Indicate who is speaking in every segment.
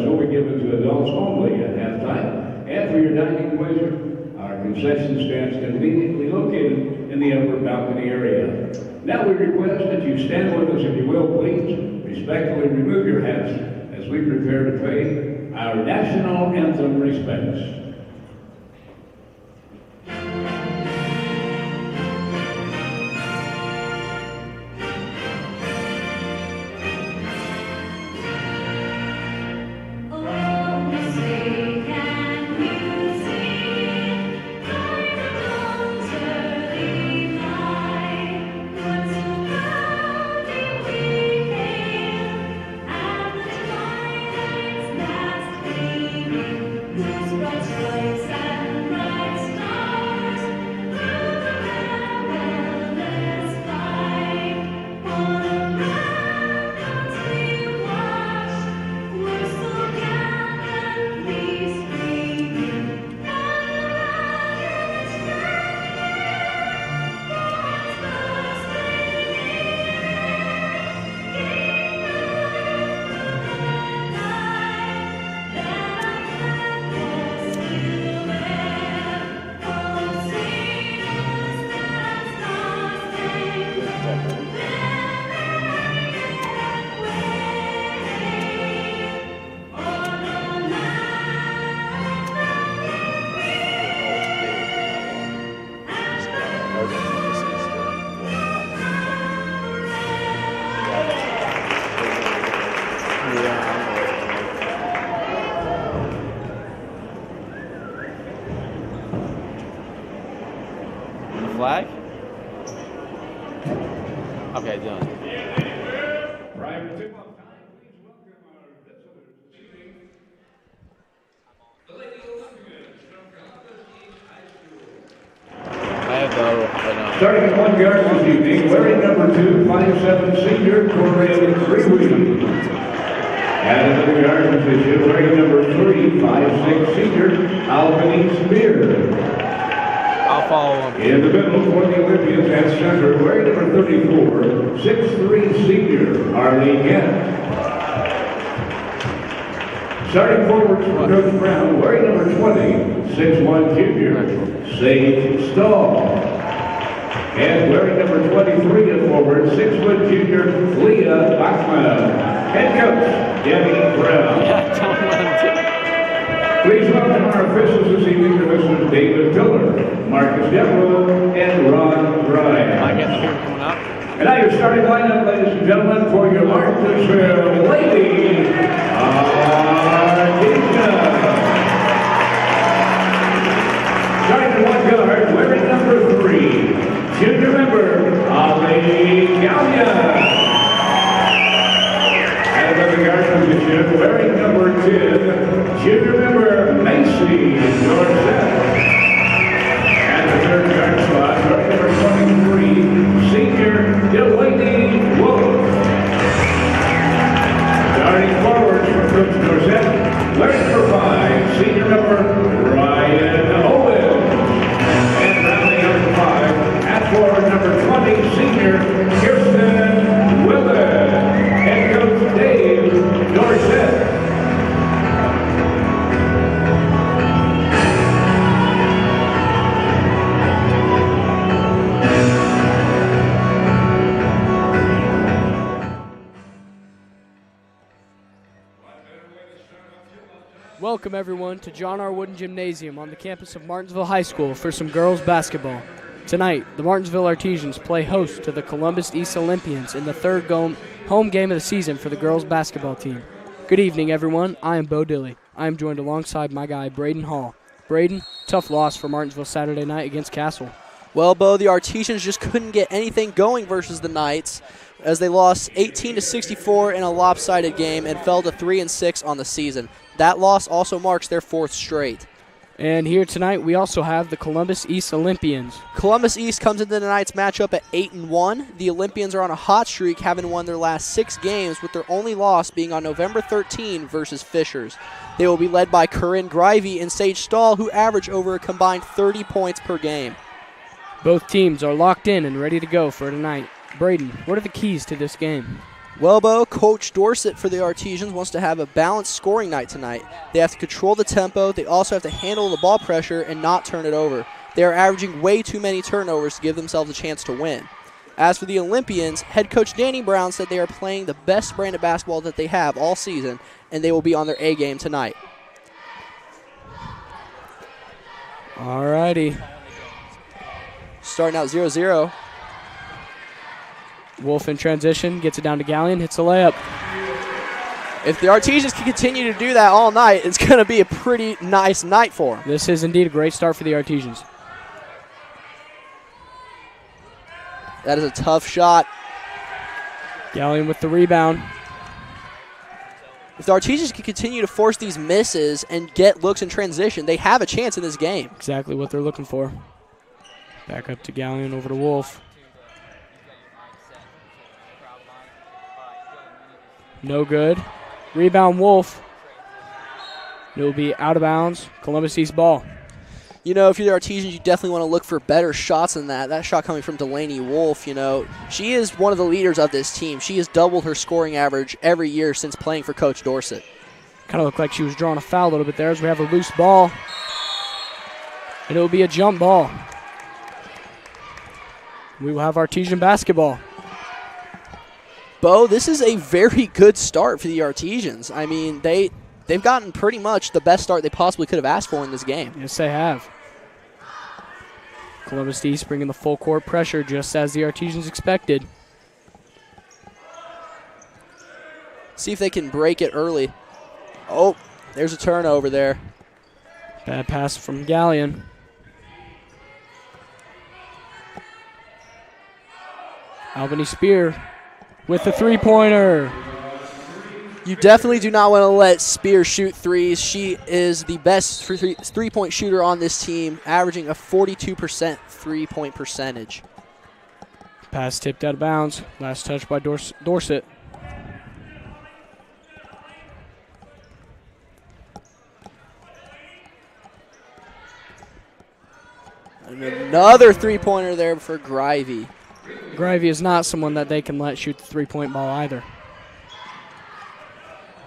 Speaker 1: will be given to adults only at halftime. And for your dining pleasure, our concession stands conveniently located in the upper balcony area. Now we request that you stand with us if you will, please. Respectfully remove your hats as we prepare to pay our national anthem respects.
Speaker 2: Flag? Okay, done.
Speaker 1: Prior to tip-off time, please welcome our visitors this evening. The Lady Olympians from Columbus East High School.
Speaker 2: I have the
Speaker 1: Starting at 1 guard this evening, wearing number 2, 5'7" senior, Corbin Freeway. At the guard position, wearing number 3, 5'6" senior, Albany Spear.
Speaker 2: I'll follow him.
Speaker 1: In the middle for the Olympians at center, wearing number 34, 6'3" senior, Arlie Kent. Starting forwards for Coach Brown, wearing number 20, 6'1" junior, Sage Stahl. And wearing number 23 at forward, 6' junior, Leah Bachman. Head coach, Debbie Brown.
Speaker 2: Yeah, don't let him do it.
Speaker 1: Please welcome our officials this evening, Commissioners David Pillar, Marcus Devereaux, and Ron Bryan.
Speaker 2: Am I getting here coming up?
Speaker 1: And now your starting lineup, ladies and gentlemen, for your Martinsville Lady Arcadia. Starting at 1 guard, wearing number 3, junior member, Ali Gallia. Out of the guard position, wearing number 10, junior member, Macy Dorset. And the third guard spot, wearing number 23, senior, Delaney Wolf. Starting forward for Coach Dorset, wearing number 5, senior member, Ryan Owens. And rounding out the 5, at forward number 20, senior, Kirsten Willard. Head coach Dave Dorset.
Speaker 3: Welcome everyone to John R. Wooden Gymnasium on the campus of Martinsville High School for some girls basketball. Tonight, the Martinsville Artesians play host to the Columbus East Olympians in the third home game of the season for the girls basketball team. Good evening, everyone. I am Bo Dilley. I am joined alongside my guy, Braden Hall. Braden, tough loss for Martinsville Saturday night against Castle.
Speaker 4: Well, Bo, the Artesians just couldn't get anything going versus the Knights as they lost 18-64 in a lopsided game and fell to 3-6 on the season. That loss also marks their 4th straight.
Speaker 3: And here tonight, we also have the Columbus East Olympians.
Speaker 4: Columbus East comes into tonight's matchup at 8-1. The Olympians are on a hot streak, having won their last 6 games, with their only loss being on November 13 versus Fishers. They will be led by Corinne Grivey and Sage Stahl, who average over a combined 30 points per game.
Speaker 3: Both teams are locked in and ready to go for tonight. Braden, what are the keys to this game?
Speaker 4: Well, Bo, Coach Dorsett for the Artesians wants to have a balanced scoring night tonight. They have to control the tempo. They also have to handle the ball pressure and not turn it over. They are averaging way too many turnovers to give themselves a chance to win. As for the Olympians, head coach Danny Brown said they are playing the best brand of basketball that they have all season, and they will be on their A game tonight.
Speaker 3: All righty.
Speaker 4: Starting out 0-0.
Speaker 3: Wolf in transition, gets it down to Gallion, hits a layup.
Speaker 4: If the Artesians can continue to do that all night, it's going to be a pretty nice night for them.
Speaker 3: This is indeed a great start for the Artesians.
Speaker 4: That is a tough shot.
Speaker 3: Gallion with the rebound.
Speaker 4: If the Artesians can continue to force these misses and get looks in transition, they have a chance in this game.
Speaker 3: Exactly what they're looking for. Back up to Gallion, over to Wolf. No good. Rebound Wolf. It will be out of bounds. Columbus East ball.
Speaker 4: You know, if you're the Artesians, you definitely want to look for better shots than that. That shot coming from Delaney Wolf, you know, she is one of the leaders of this team. She has doubled her scoring average every year since playing for Coach Dorsett.
Speaker 3: Kind of looked like she was drawing a foul a little bit there as we have a loose ball. And it will be a jump ball. We will have Artesian basketball.
Speaker 4: Bo, this is a very good start for the Artesians. I mean, they've gotten pretty much the best start they possibly could have asked for in this game.
Speaker 3: Yes, they have. Columbus East bringing the full court pressure just as the Artesians expected.
Speaker 4: See if they can break it early. Oh, there's a turnover there.
Speaker 3: Bad pass from Gallion. Albany Spear with the three-pointer.
Speaker 4: You definitely do not want to let Spear shoot threes. She is the best three-point shooter on this team, averaging a 42% three-point percentage.
Speaker 3: Pass tipped out of bounds. Last touch by Dorsett.
Speaker 4: And another three-pointer there for Grivey.
Speaker 3: Grivey is not someone that they can let shoot the three-point ball either.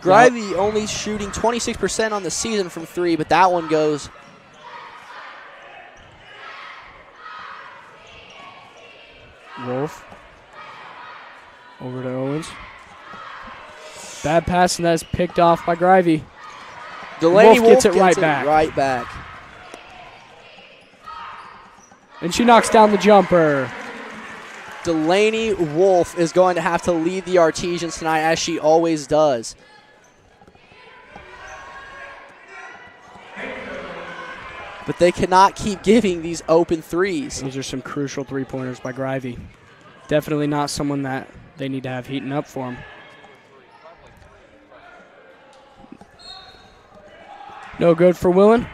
Speaker 4: Grivey only shooting 26% on the season from three, but that one goes.
Speaker 3: Wolf. Over to Owens. Bad pass, and that is picked off by Grivey.
Speaker 4: Delaney
Speaker 3: Wolf gets it right back. And she knocks down the jumper.
Speaker 4: Delaney Wolf is going to have to lead the Artesians tonight, as she always does. But they cannot keep giving these open threes.
Speaker 3: Those are some crucial three-pointers by Grivey. Definitely not someone that they need to have heating up for him. No good for Willen.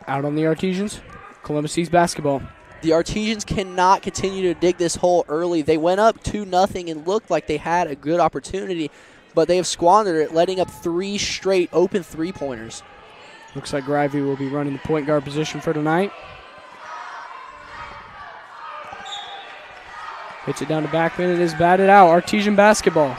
Speaker 3: Out on the Artesians. Columbus East basketball.
Speaker 4: The Artesians cannot continue to dig this hole early. They went up 2-0 and looked like they had a good opportunity, but they have squandered it, letting up 3 straight open three-pointers.
Speaker 3: Looks like Grivey will be running the point guard position for tonight. Hits it down to Backman. It is batted out. Artesian basketball.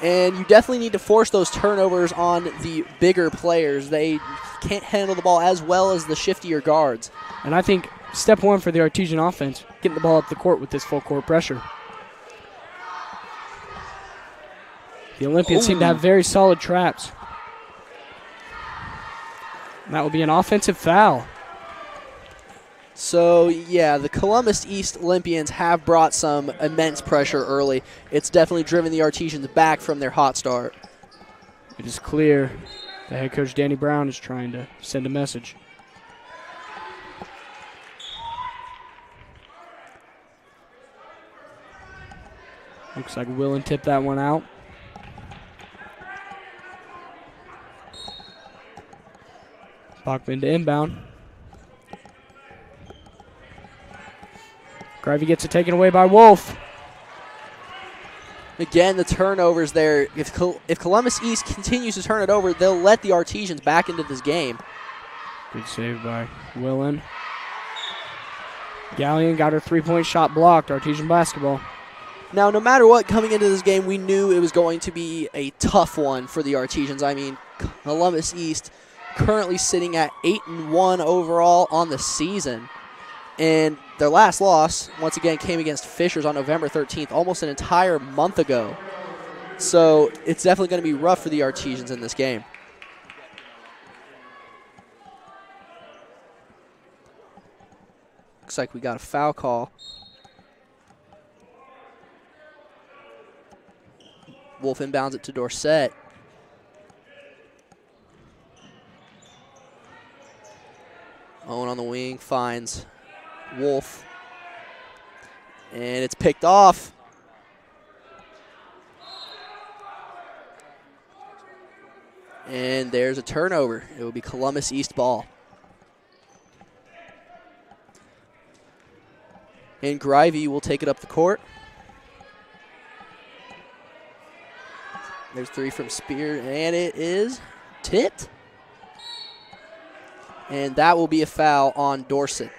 Speaker 4: And you definitely need to force those turnovers on the bigger players. They can't handle the ball as well as the shiftier guards.
Speaker 3: And I think step one for the Artesian offense, getting the ball up the court with this full court pressure. The Olympians seem to have very solid traps. And that will be an offensive foul.
Speaker 4: So, yeah, the Columbus East Olympians have brought some immense pressure early. It's definitely driven the Artesians back from their hot start.
Speaker 3: It is clear the head coach, Danny Brown, is trying to send a message. Looks like Willen tipped that one out. Bachman to inbound. Grivey gets it taken away by Wolf.
Speaker 4: Again, the turnovers there. If Columbus East continues to turn it over, they'll let the Artesians back into this game.
Speaker 3: Good save by Willen. Gallion got her three-point shot blocked. Artesian basketball.
Speaker 4: Now, no matter what, coming into this game, we knew it was going to be a tough one for the Artesians. I mean, Columbus East currently sitting at 8-1 overall on the season. And their last loss, once again, came against Fishers on November 13th, almost an entire month ago. So it's definitely going to be rough for the Artesians in this game. Looks like we got a foul call. Wolf inbounds it to Dorsett. Owen on the wing finds Wolf. And it's picked off. And there's a turnover. It will be Columbus East ball. And Grivey will take it up the court. There's three from Spear, and it is tipped. And that will be a foul on Dorsett.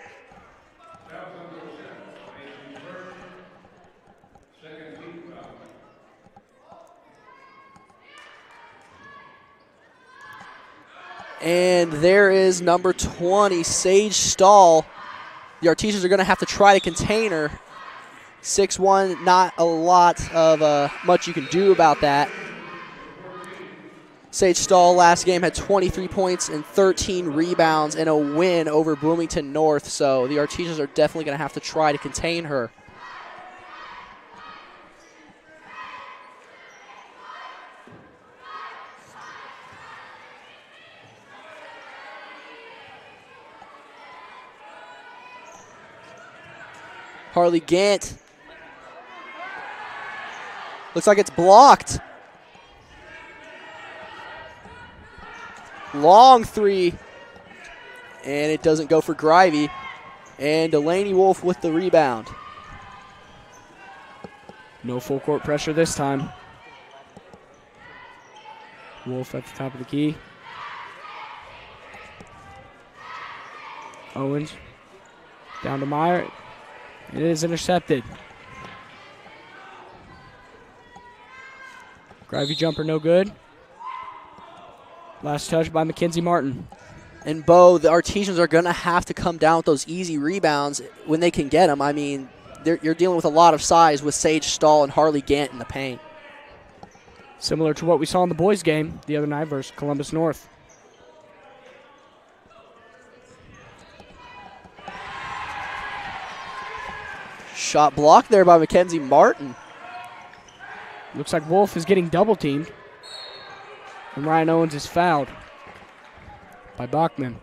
Speaker 4: And there is number 20, Sage Stahl. The Artesians are going to have to try to contain her. 6'1", not a lot of much you can do about that. Sage Stahl last game had 23 points and 13 rebounds and a win over Bloomington North, so the Artesians are definitely going to have to try to contain her. Harley Gant. Looks like it's blocked. Long three. And it doesn't go for Grivey. And Delaney Wolf with the rebound.
Speaker 3: No full court pressure this time. Wolf at the top of the key. Owens. Down to Meyer. It is intercepted. Grivey jumper no good. Last touch by Mackenzie Martin.
Speaker 4: And Bo, the Artesians are going to have to come down with those easy rebounds when they can get them. I mean, you're dealing with a lot of size with Sage Stahl and Harley Gant in the paint.
Speaker 3: Similar to what we saw in the boys' game the other night versus Columbus North.
Speaker 4: Shot blocked there by Mackenzie Martin.
Speaker 3: Looks like Wolf is getting double teamed. And Ryan Owens is fouled by Bachman.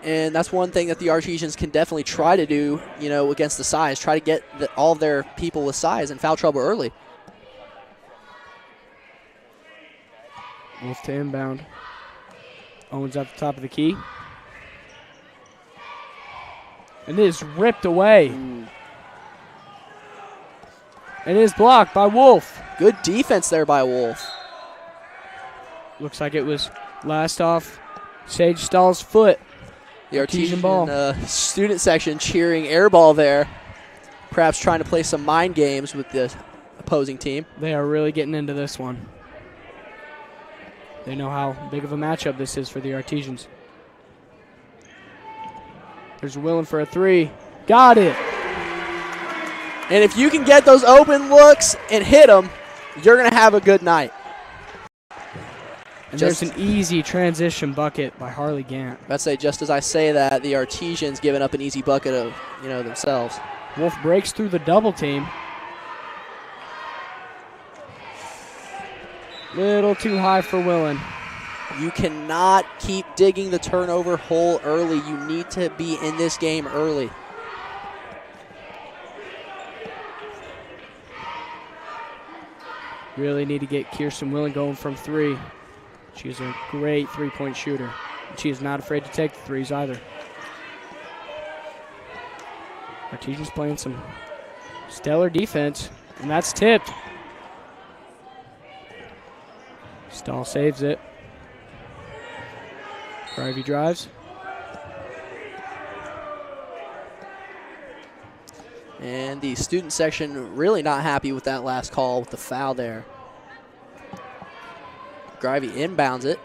Speaker 4: And that's one thing that the Artesians can definitely try to do, you know, against the size. Try to get all of their people with size in foul trouble early.
Speaker 3: Wolf to inbound. Owens at the top of the key. And it is ripped away.
Speaker 4: Ooh.
Speaker 3: And it is blocked by Wolf.
Speaker 4: Good defense there by Wolf.
Speaker 3: Looks like it was last off Sage Stahl's foot.
Speaker 4: The Artesian
Speaker 3: ball.
Speaker 4: Student section cheering air ball there. Perhaps trying to play some mind games with the opposing team.
Speaker 3: They are really getting into this one. They know how big of a matchup this is for the Artesians. There's Willen for a three. Got it.
Speaker 4: And if you can get those open looks and hit them, you're going to have a good night.
Speaker 3: And there's an easy transition bucket by Harley Gant.
Speaker 4: I'd say just as I say that, the Artesians giving up an easy bucket of, you know, themselves.
Speaker 3: Wolf breaks through the double team. Little too high for Willen.
Speaker 4: You cannot keep digging the turnover hole early. You need to be in this game early.
Speaker 3: Really need to get Kirsten Willen going from three. She's a great three-point shooter. And she is not afraid to take the threes either. Artesians playing some stellar defense, and that's tipped. Stahl saves it. Grivey drives.
Speaker 4: And the student section really not happy with that last call with the foul there. Grivey inbounds it.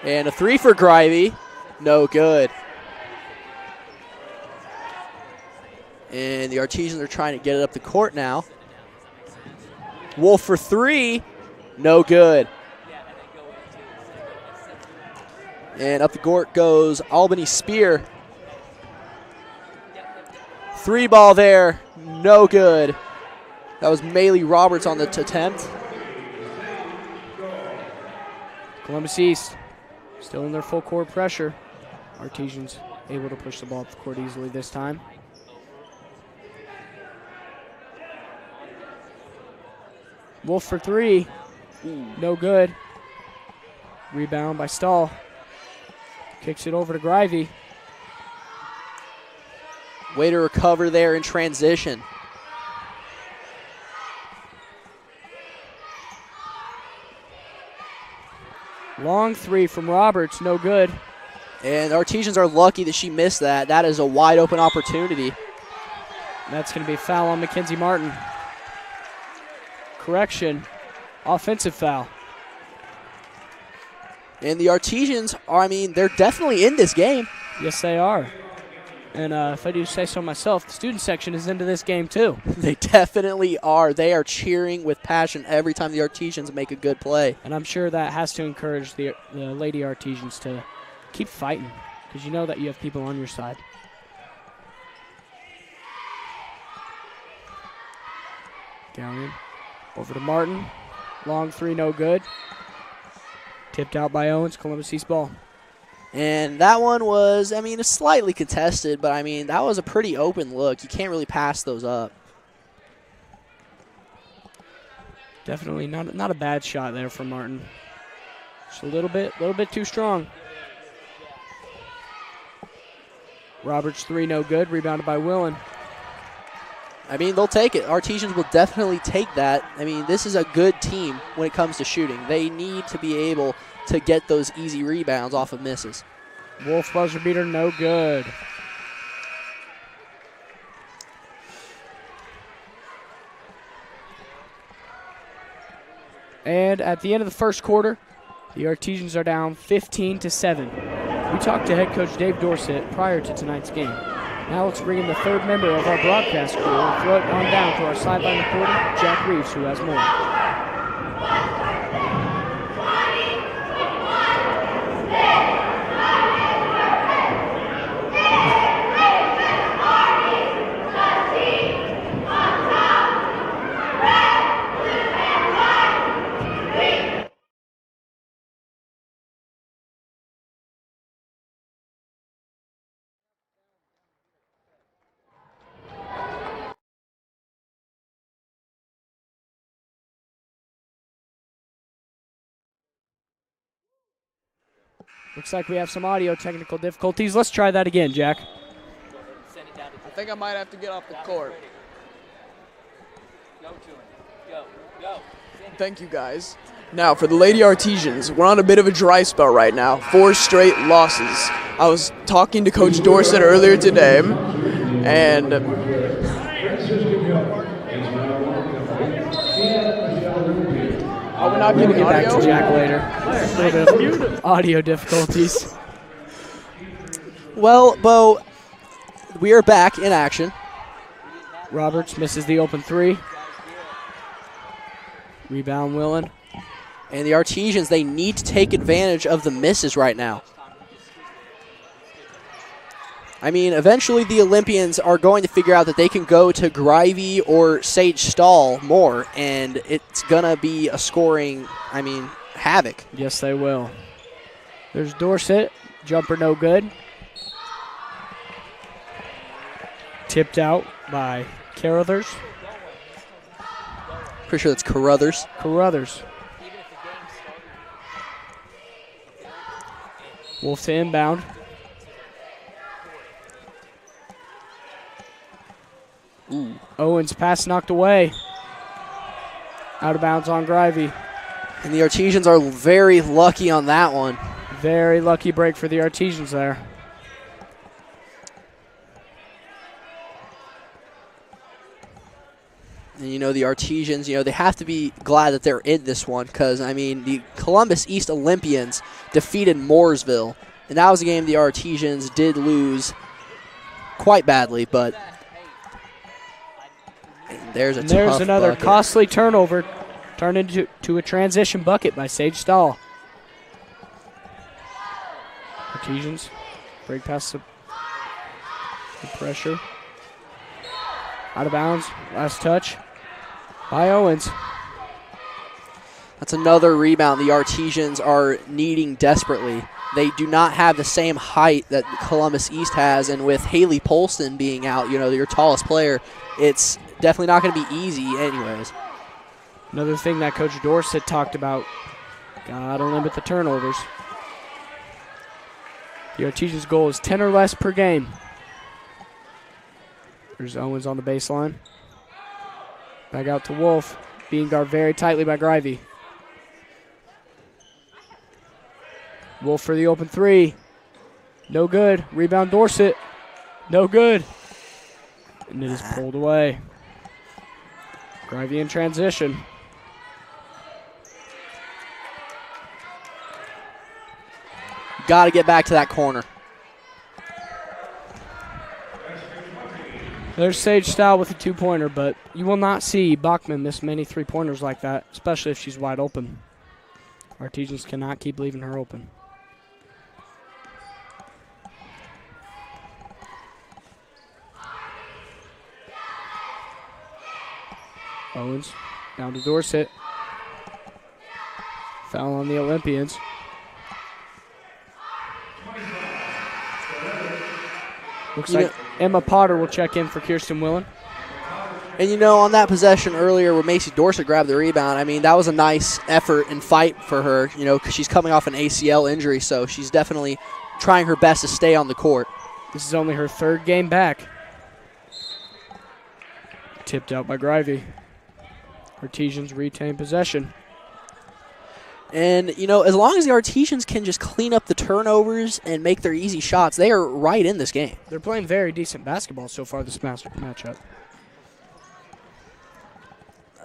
Speaker 4: And a three for Grivey. No good. And the Artesians are trying to get it up the court now. Wolf for three. No good. And up the court goes Albany Spear. Three ball there. No good. That was Maylee Roberts on the attempt.
Speaker 3: Columbus East still in their full court pressure. Artesians able to push the ball up the court easily this time. Wolf for three. No good. Rebound by Stahl. Kicks it over to Grivey.
Speaker 4: Way to recover there in transition.
Speaker 3: Long three from Roberts, no good.
Speaker 4: And the Artesians are lucky that she missed that. That is a wide open opportunity.
Speaker 3: That's going to be a foul on Mackenzie Martin. Correction, offensive foul.
Speaker 4: And the Artesians are, they're definitely in this game.
Speaker 3: Yes, they are. And if I do say so myself, the student section is into this game too.
Speaker 4: They definitely are. They are cheering with passion every time the Artesians make a good play.
Speaker 3: And I'm sure that has to encourage the Lady Artesians to keep fighting, because you know that you have people on your side. Gallion over to Martin. Long three, no good. Tipped out by Owens, Columbus East ball.
Speaker 4: And that one was, slightly contested, but, that was a pretty open look. You can't really pass those up.
Speaker 3: Definitely not a bad shot there from Martin. Just a little bit too strong. Roberts three, no good. Rebounded by Willen.
Speaker 4: They'll take it. Artesians will definitely take that. This is a good team when it comes to shooting. They need to be able to get those easy rebounds off of misses.
Speaker 3: Wolf buzzer beater, no good. And at the end of the first quarter, the Artesians are down 15-7. We talked to head coach Dave Dorsett prior to tonight's game. Now let's bring in the third member of our broadcast crew and throw it on down to our sideline reporter, Jack Reeves, who has more. Looks like we have some audio technical difficulties. Let's try that again, Jack.
Speaker 5: I think I might have to get off the court. Go. Thank you, guys. Now, for the Lady Artesians, we're on a bit of a dry spell right now. 4 straight losses. I was talking to Coach Dorsett earlier today, and we're not getting
Speaker 3: Get back
Speaker 5: audio.
Speaker 3: to Jack later. A little bit of audio difficulties.
Speaker 4: Well, Bo, we are back in action.
Speaker 3: Roberts misses the open three. Rebound, Willen.
Speaker 4: And the Artesians, they need to take advantage of the misses right now. Eventually the Olympians are going to figure out that they can go to Grivey or Sage Stahl more, and it's going to be a scoring, havoc.
Speaker 3: Yes, they will. There's Dorsett. Jumper no good. Tipped out by Carruthers.
Speaker 4: Pretty sure that's Carruthers.
Speaker 3: Carruthers. Wolf to inbound.
Speaker 4: Ooh.
Speaker 3: Owens pass knocked away. Out of bounds on Grivey.
Speaker 4: And the Artesians are very lucky on that one.
Speaker 3: Very lucky break for the Artesians there.
Speaker 4: And, the Artesians, they have to be glad that they're in this one because, the Columbus East Olympians defeated Mooresville. And that was a game the Artesians did lose quite badly, but there's
Speaker 3: another
Speaker 4: bucket.
Speaker 3: costly turnover turned into a transition bucket by Sage Stahl. Artesians break past the pressure. Out of bounds. Last touch by Owens.
Speaker 4: That's another rebound the Artesians are needing desperately. They do not have the same height that Columbus East has, and with Haley Polston being out, your tallest player, it's definitely not going to be easy anyways.
Speaker 3: Another thing that Coach Dorsett talked about, got to limit the turnovers. The Artesians' goal is 10 or less per game. There's Owens on the baseline. Back out to Wolf, being guarded very tightly by Grivey. Wolf for the open three. No good. Rebound Dorsett. No good. And it is pulled away. Grivey in transition.
Speaker 4: Got to get back to that corner.
Speaker 3: There's Sage Stahl with a two-pointer, but you will not see Bachman miss many three-pointers like that, especially if she's wide open. Artesians cannot keep leaving her open. Owens down to Dorsett. Foul on the Olympians. Looks like Emma Potter will check in for Kirsten Willen.
Speaker 4: And, on that possession earlier where Macy Dorsett grabbed the rebound, that was a nice effort and fight for her, because she's coming off an ACL injury, so she's definitely trying her best to stay on the court.
Speaker 3: This is only her third game back. Tipped out by Grivey. Artesians retain possession.
Speaker 4: And, as long as the Artesians can just clean up the turnovers and make their easy shots, they are right in this game.
Speaker 3: They're playing very decent basketball so far this matchup.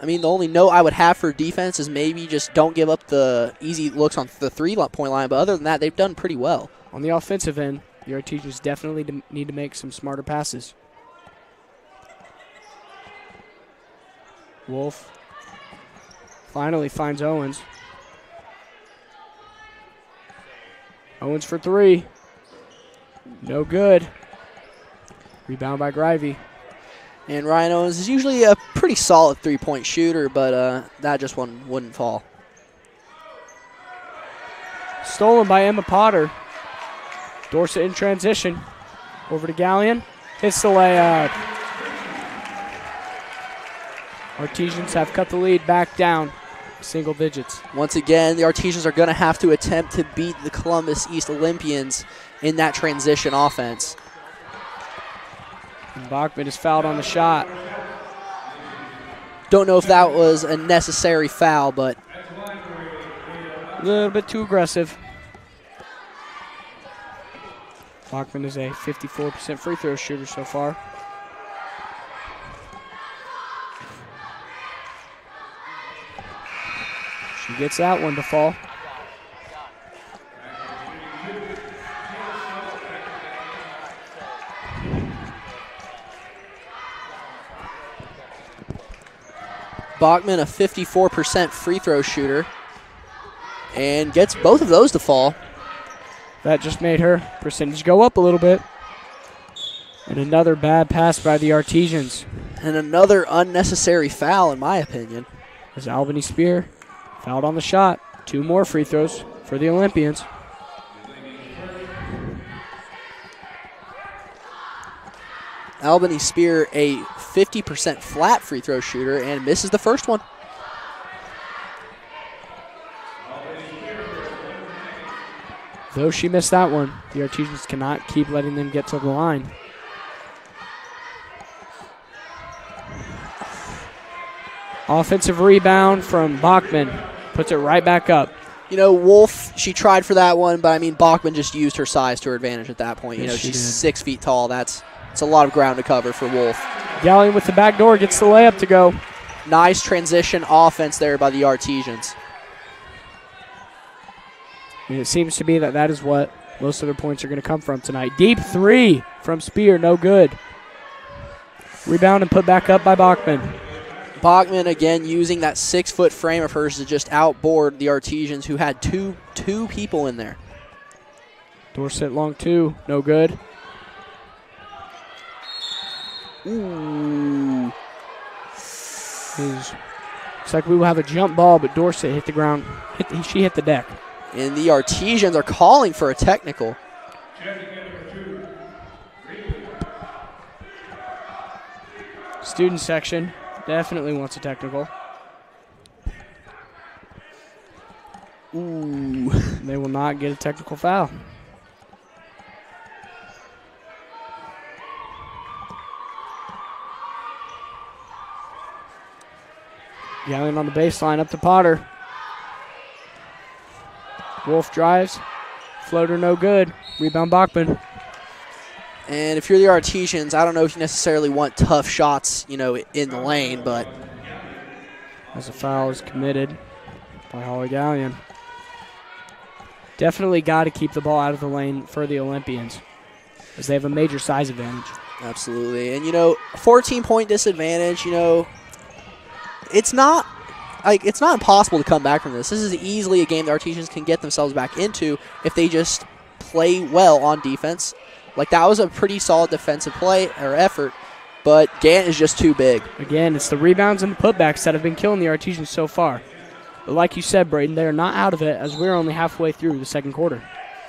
Speaker 4: The only note I would have for defense is maybe just don't give up the easy looks on the three-point line. But other than that, they've done pretty well.
Speaker 3: On the offensive end, the Artesians definitely need to make some smarter passes. Wolf finally finds Owens. Owens for three. No good. Rebound by Grivey.
Speaker 4: And Ryan Owens is usually a pretty solid three-point shooter, but that just one wouldn't fall.
Speaker 3: Stolen by Emma Potter. Dorsett in transition. Over to Gallion. Hits the layup. Artesians have cut the lead back down. Single digits.
Speaker 4: Once again, the Artesians are going to have to attempt to beat the Columbus East Olympians in that transition offense.
Speaker 3: And Bachman is fouled on the shot.
Speaker 4: Don't know if that was a necessary foul, but
Speaker 3: a little bit too aggressive. Bachman is a 54% free throw shooter so far. She gets that one to fall.
Speaker 4: Bachman, a 54% free throw shooter, and gets both of those to fall.
Speaker 3: That just made her percentage go up a little bit. And another bad pass by the Artesians.
Speaker 4: And another unnecessary foul, in my opinion.
Speaker 3: As Albany Spear fouled on the shot. Two more free throws for the Olympians.
Speaker 4: Albany Spear, a 50% flat free throw shooter, and misses the first one.
Speaker 3: Though she missed that one, the Artesians cannot keep letting them get to the line. Offensive rebound from Bachman. Puts it right back up.
Speaker 4: Wolf, she tried for that one, but Bachman just used her size to her advantage at that point.
Speaker 3: Yes,
Speaker 4: She's 6 feet tall. That's a lot of ground to cover for Wolf.
Speaker 3: Gallion with the back door gets the layup to go.
Speaker 4: Nice transition offense there by the Artesians.
Speaker 3: And it seems to be that is what most of their points are going to come from tonight. Deep three from Spear, no good. Rebound and put back up by Bachman.
Speaker 4: Bachman again using that 6-foot frame of hers to just outboard the Artesians, who had two people in there.
Speaker 3: Dorset long two, no good.
Speaker 4: Ooh.
Speaker 3: Looks like we will have a jump ball, but Dorset hit the ground. She hit the deck.
Speaker 4: And the Artesians are calling for a technical.
Speaker 3: Student section definitely wants a technical.
Speaker 4: Ooh.
Speaker 3: They will not get a technical foul. Yelling on the baseline up to Potter. Wolf drives. Floater no good. Rebound Bachman.
Speaker 4: And if you're the Artesians, I don't know if you necessarily want tough shots, in the lane, but
Speaker 3: as a foul is committed by Holly Gallion. Definitely got to keep the ball out of the lane for the Olympians, as they have a major size advantage.
Speaker 4: Absolutely. And, 14-point disadvantage, it's not impossible to come back from this. This is easily a game the Artesians can get themselves back into if they just play well on defense. Like, that was a pretty solid defensive play or effort, but Gant is just too big.
Speaker 3: Again, it's the rebounds and the putbacks that have been killing the Artesians so far. But like you said, Braden, they're not out of it, as we're only halfway through the second quarter.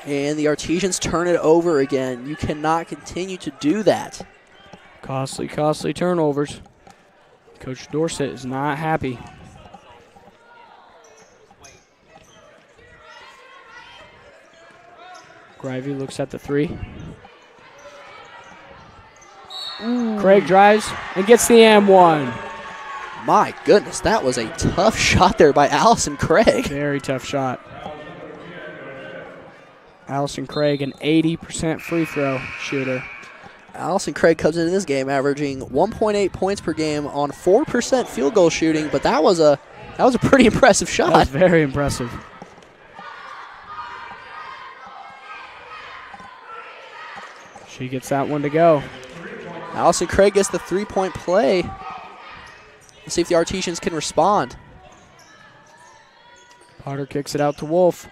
Speaker 4: And the Artesians turn it over again. You cannot continue to do that.
Speaker 3: Costly turnovers. Coach Dorset is not happy. Grivey looks at the three.
Speaker 4: Ooh.
Speaker 3: Craig drives and gets the M1.
Speaker 4: My goodness, that was a tough shot there by Allison Craig.
Speaker 3: Very tough shot. Allison Craig, an 80% free throw shooter.
Speaker 4: Allison Craig comes into this game averaging 1.8 points per game on 4% field goal shooting, but that was a pretty impressive shot.
Speaker 3: That was very impressive. She gets that one to go.
Speaker 4: Allison Craig gets the three-point play. Let's see if the Artesians can respond.
Speaker 3: Potter kicks it out to Wolf.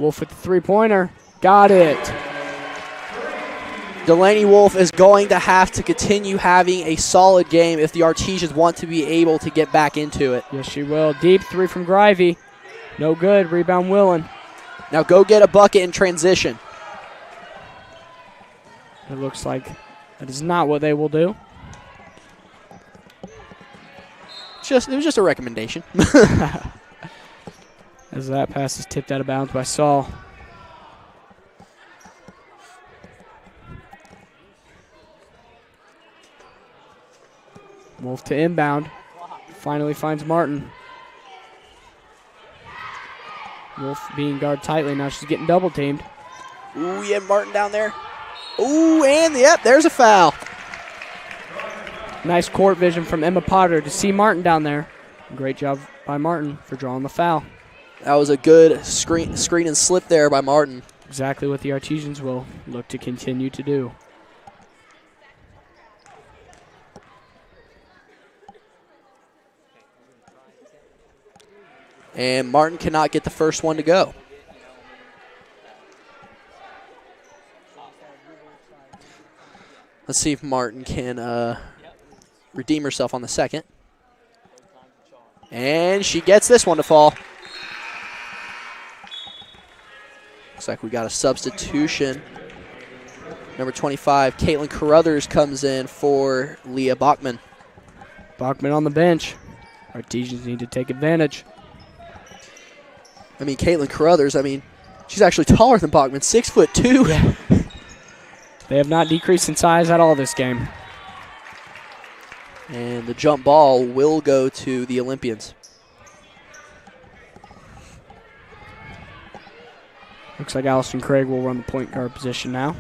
Speaker 3: Wolf with the three-pointer. Got it.
Speaker 4: Delaney Wolf is going to have to continue having a solid game if the Artesians want to be able to get back into it.
Speaker 3: Yes, she will. Deep three from Grivey. No good. Rebound Willen.
Speaker 4: Now go get a bucket in transition.
Speaker 3: It looks like that is not what they will do.
Speaker 4: It was just a recommendation.
Speaker 3: As that pass is tipped out of bounds by Saul. Wolf to inbound. Finally finds Martin. Wolf being guarded tightly. Now she's getting double teamed.
Speaker 4: Ooh, yeah, Martin down there. Ooh, and yep, there's a foul.
Speaker 3: Nice court vision from Emma Potter to see Martin down there. Great job by Martin for drawing the foul.
Speaker 4: That was a good screen and slip there by Martin.
Speaker 3: Exactly what the Artesians will look to continue to do.
Speaker 4: And Martin cannot get the first one to go. Let's see if Martin can redeem herself on the second. And she gets this one to fall. Looks like we got a substitution. Number 25, Caitlin Carruthers comes in for Leah Bachman.
Speaker 3: Bachman on the bench. Artesians need to take advantage.
Speaker 4: I mean, Caitlin Carruthers, she's actually taller than Bachman, 6'2".
Speaker 3: Yeah. They have not decreased in size at all this game.
Speaker 4: And the jump ball will go to the Olympians.
Speaker 3: Looks like Allison Craig will run the point guard position now.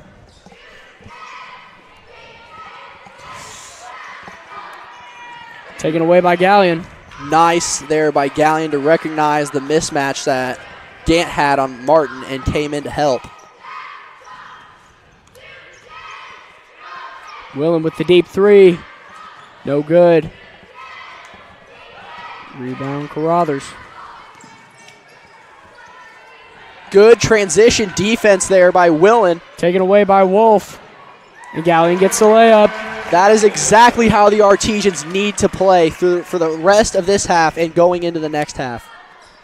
Speaker 3: Taken away by Galleon.
Speaker 4: Nice there by Galleon to recognize the mismatch that Gant had on Martin and came in to help.
Speaker 3: Willen with the deep three. No good. Rebound Carruthers.
Speaker 4: Good transition defense there by Willen.
Speaker 3: Taken away by Wolf. And Galleon gets the layup.
Speaker 4: That is exactly how the Artesians need to play for the rest of this half and going into the next half.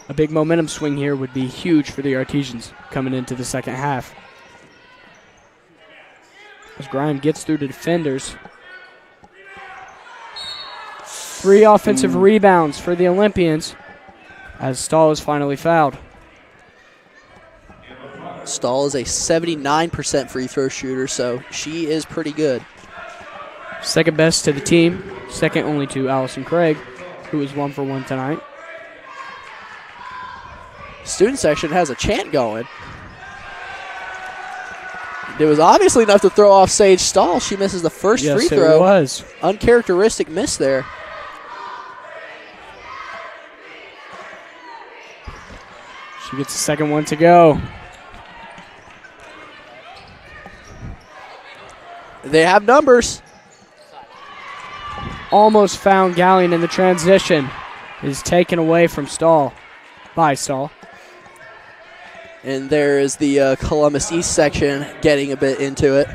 Speaker 3: A big momentum swing here would be huge for the Artesians coming into the second half. As Grime gets through to defenders. 3 offensive rebounds for the Olympians as Stahl is finally fouled.
Speaker 4: Stahl is a 79% free throw shooter, so she is pretty good.
Speaker 3: Second best to the team, second only to Allison Craig, who is 1 for 1 tonight.
Speaker 4: Student section has a chant going. It was obviously enough to throw off Sage Stahl. She misses the first free throw.
Speaker 3: Yes, it was.
Speaker 4: Uncharacteristic miss there.
Speaker 3: She gets the second one to go.
Speaker 4: They have numbers.
Speaker 3: Almost found Galleon in the transition. It is taken away from Stahl. By Stahl.
Speaker 4: And there is the Columbus East section getting a bit into it.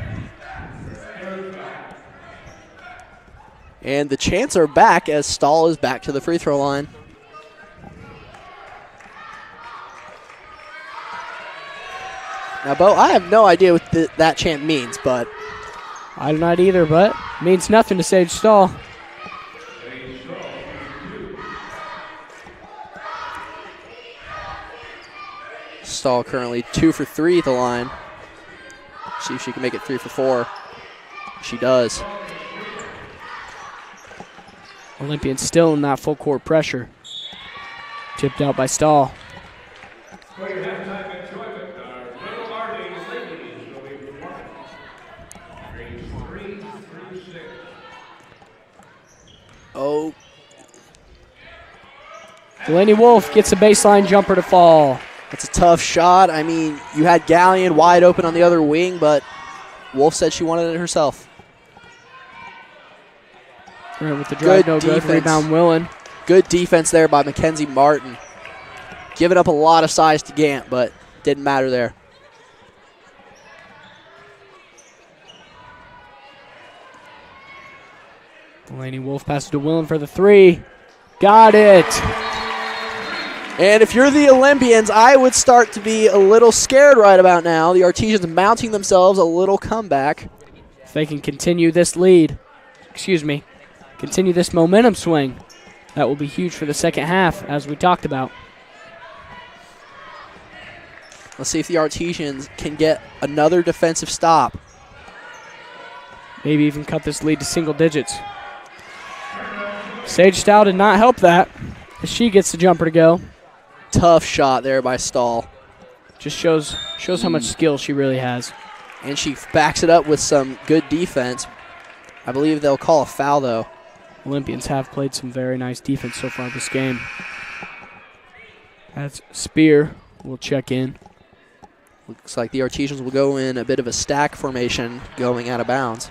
Speaker 4: And the chants are back as Stahl is back to the free throw line. Now, Bo, I have no idea what that chant means, but...
Speaker 3: I do not either, but means nothing to Sage Stahl.
Speaker 4: Stahl currently 2 for 3 at the line. See if she can make it 3 for 4. She does.
Speaker 3: Olympians still in that full court pressure. Tipped out by Stahl.
Speaker 4: Oh.
Speaker 3: Delaney Wolf gets a baseline jumper to fall.
Speaker 4: That's a tough shot. I mean, you had Galleon wide open on the other wing, but Wolf said she wanted it herself.
Speaker 3: Right, with the drive, no good. Rebound, Willen.
Speaker 4: Good defense there by Mackenzie Martin. Giving up a lot of size to Gant, but didn't matter there.
Speaker 3: Delaney Wolf passes to Willen for the 3. Got it.
Speaker 4: And if you're the Olympians, I would start to be a little scared right about now. The Artesians mounting themselves a little comeback.
Speaker 3: If they can continue this continue this momentum swing, that will be huge for the second half, as we talked about.
Speaker 4: Let's see if the Artesians can get another defensive stop.
Speaker 3: Maybe even cut this lead to single digits. Sage Stahl did not help that, as she gets the jumper to go.
Speaker 4: Tough shot there by Stahl.
Speaker 3: Just shows how much skill she really has.
Speaker 4: And she backs it up with some good defense. I believe they'll call a foul, though.
Speaker 3: Olympians have played some very nice defense so far this game. As Spear will check in.
Speaker 4: Looks like the Artesians will go in a bit of a stack formation going out of bounds.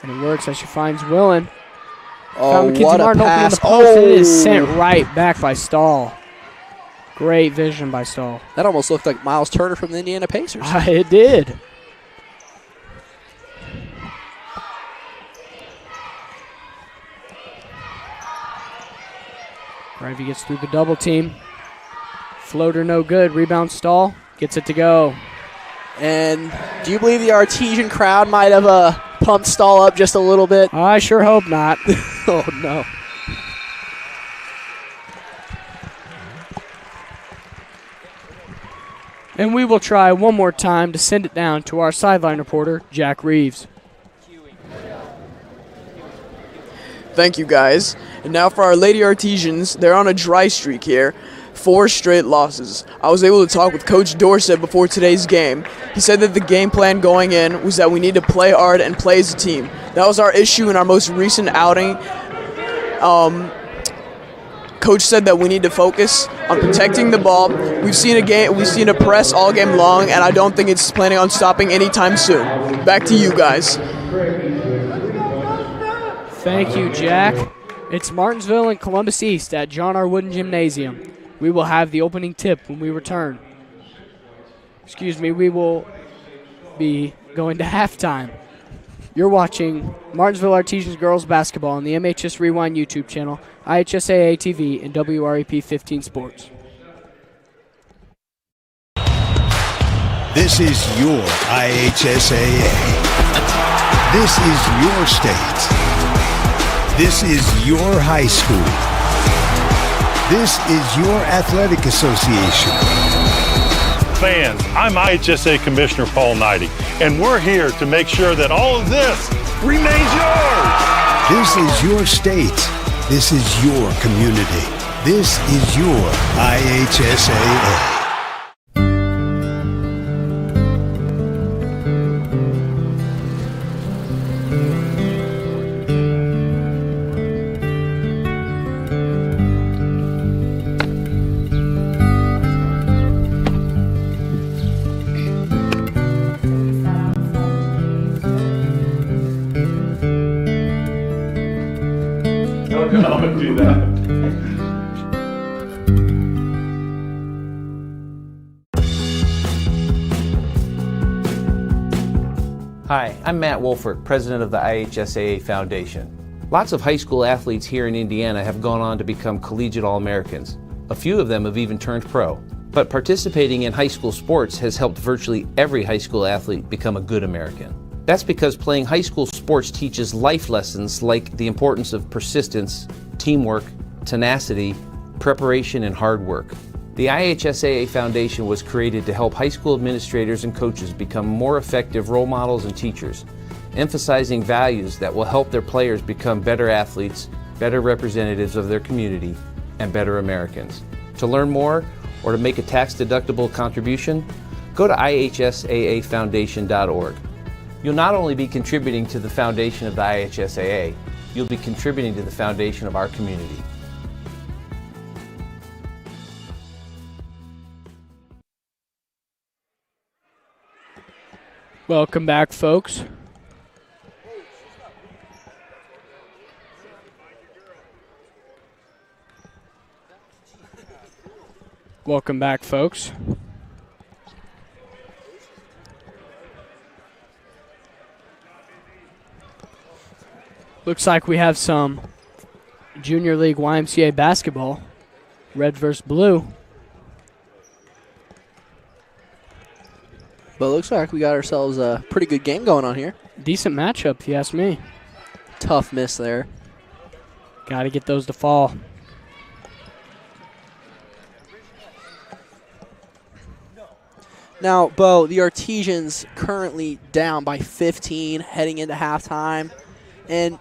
Speaker 3: And it works as she finds Willen.
Speaker 4: Oh,
Speaker 3: Mackenzie
Speaker 4: what a
Speaker 3: Martin opening
Speaker 4: pass.
Speaker 3: the post, and it is sent right back by Stahl. Great vision by Stahl.
Speaker 4: That almost looked like Miles Turner from the Indiana Pacers.
Speaker 3: It did. Gravy gets through the double team. Floater no good. Rebound Stahl. Gets it to go.
Speaker 4: And do you believe the Artesian crowd might have pumped Stahl up just a little bit?
Speaker 3: I sure hope not.
Speaker 4: Oh, no.
Speaker 3: And we will try one more time to send it down to our sideline reporter, Jack Reeves.
Speaker 5: Thank you, guys. And now for our Lady Artesians, they're on a dry streak here. 4 straight losses. I was able to talk with Coach Dorsett before today's game. He said that the game plan going in was that we need to play hard and play as a team. That was our issue in our most recent outing. Coach said that we need to focus on protecting the ball. We've seen a press all game long, and I don't think it's planning on stopping anytime soon. Back to you guys.
Speaker 3: Thank you, Jack. It's Martinsville and Columbus East at John R. Wooden Gymnasium. We will have the opening tip when we return. We will be going to halftime. You're watching Martinsville Artesians Girls Basketball on the MHS Rewind YouTube channel, IHSAA TV, and WREP 15 Sports.
Speaker 6: This is your IHSAA. This is your state. This is your high school. This is your athletic association.
Speaker 7: Fans, I'm IHSA Commissioner Paul Knighty, and we're here to make sure that all of this remains yours.
Speaker 6: This is your state. This is your community. This is your IHSAA.
Speaker 7: Do that.
Speaker 8: Hi, I'm Matt Wolfert, president of the IHSAA Foundation. Lots of high school athletes here in Indiana have gone on to become collegiate All-Americans. A few of them have even turned pro. But participating in high school sports has helped virtually every high school athlete become a good American. That's because playing high school sports teaches life lessons like the importance of persistence, teamwork, tenacity, preparation, and hard work. The IHSAA Foundation was created to help high school administrators and coaches become more effective role models and teachers, emphasizing values that will help their players become better athletes, better representatives of their community, and better Americans. To learn more or to make a tax-deductible contribution, go to ihsaafoundation.org. You'll not only be contributing to the foundation of the IHSAA, you'll be contributing to the foundation of our community.
Speaker 3: Welcome back, folks. Welcome back, folks. Looks like we have some Junior League YMCA basketball, red versus blue.
Speaker 4: But it looks like we got ourselves a pretty good game going on here.
Speaker 3: Decent matchup, if you ask me.
Speaker 4: Tough miss there.
Speaker 3: Got to get those to fall.
Speaker 4: Now, Bo, the Artesians currently down by 15 heading into halftime. And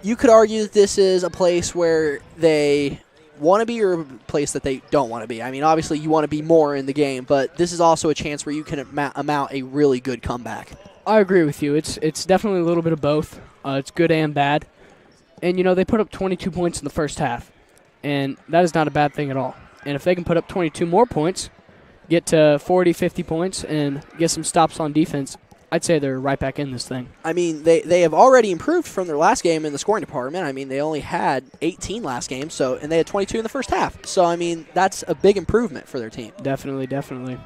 Speaker 4: you could argue that this is a place where they want to be or a place that they don't want to be. I mean, obviously you want to be more in the game, but this is also a chance where you can amount a really good comeback.
Speaker 3: I agree with you. It's definitely a little bit of both. It's good and bad. And, you know, they put up 22 points in the first half, and that is not a bad thing at all. And if they can put up 22 more points, get to 40, 50 points, and get some stops on defense, I'd say they're right back in this thing.
Speaker 4: I mean, they have already improved from their last game in the scoring department. I mean, they only had 18 last game, and they had 22 in the first half. So, I mean, that's a big improvement for their team.
Speaker 3: Definitely, definitely.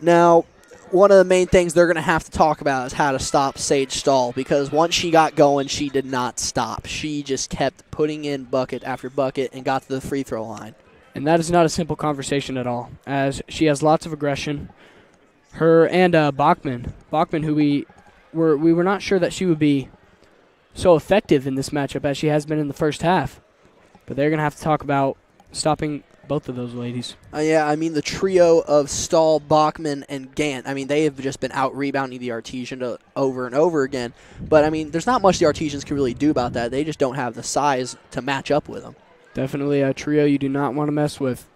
Speaker 4: Now, one of the main things they're going to have to talk about is how to stop Sage Stahl, because once she got going, she did not stop. She just kept putting in bucket after bucket and got to the free throw line.
Speaker 3: And that is not a simple conversation at all, as she has lots of aggression. Her and Bachman, who we were not sure that she would be so effective in this matchup as she has been in the first half. But they're going to have to talk about stopping both of those ladies.
Speaker 4: Yeah, I mean, the trio of Stahl, Bachman, and Gant, I mean, they have just been out-rebounding the Artesian over and over again. But, I mean, there's not much the Artesians can really do about that. They just don't have the size to match up with them.
Speaker 3: Definitely a trio you do not want to mess with.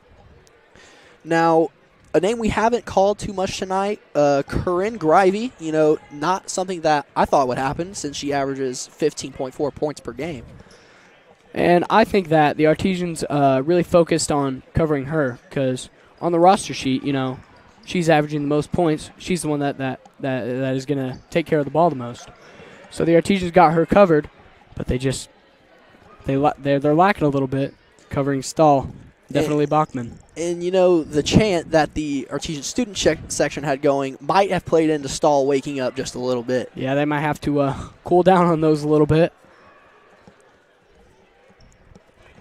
Speaker 4: Now, a name we haven't called too much tonight, Corinne Grivey, not something that I thought would happen since she averages 15.4 points per game.
Speaker 3: And I think that the Artesians really focused on covering her because on the roster sheet, she's averaging the most points. She's the one that is going to take care of the ball the most. So the Artesians got her covered, but they're lacking a little bit covering Stahl. Definitely Bachman.
Speaker 4: And, the chant that the Artesian student section had going might have played into Stahl waking up just a little bit.
Speaker 3: Yeah, they might have to cool down on those a little bit.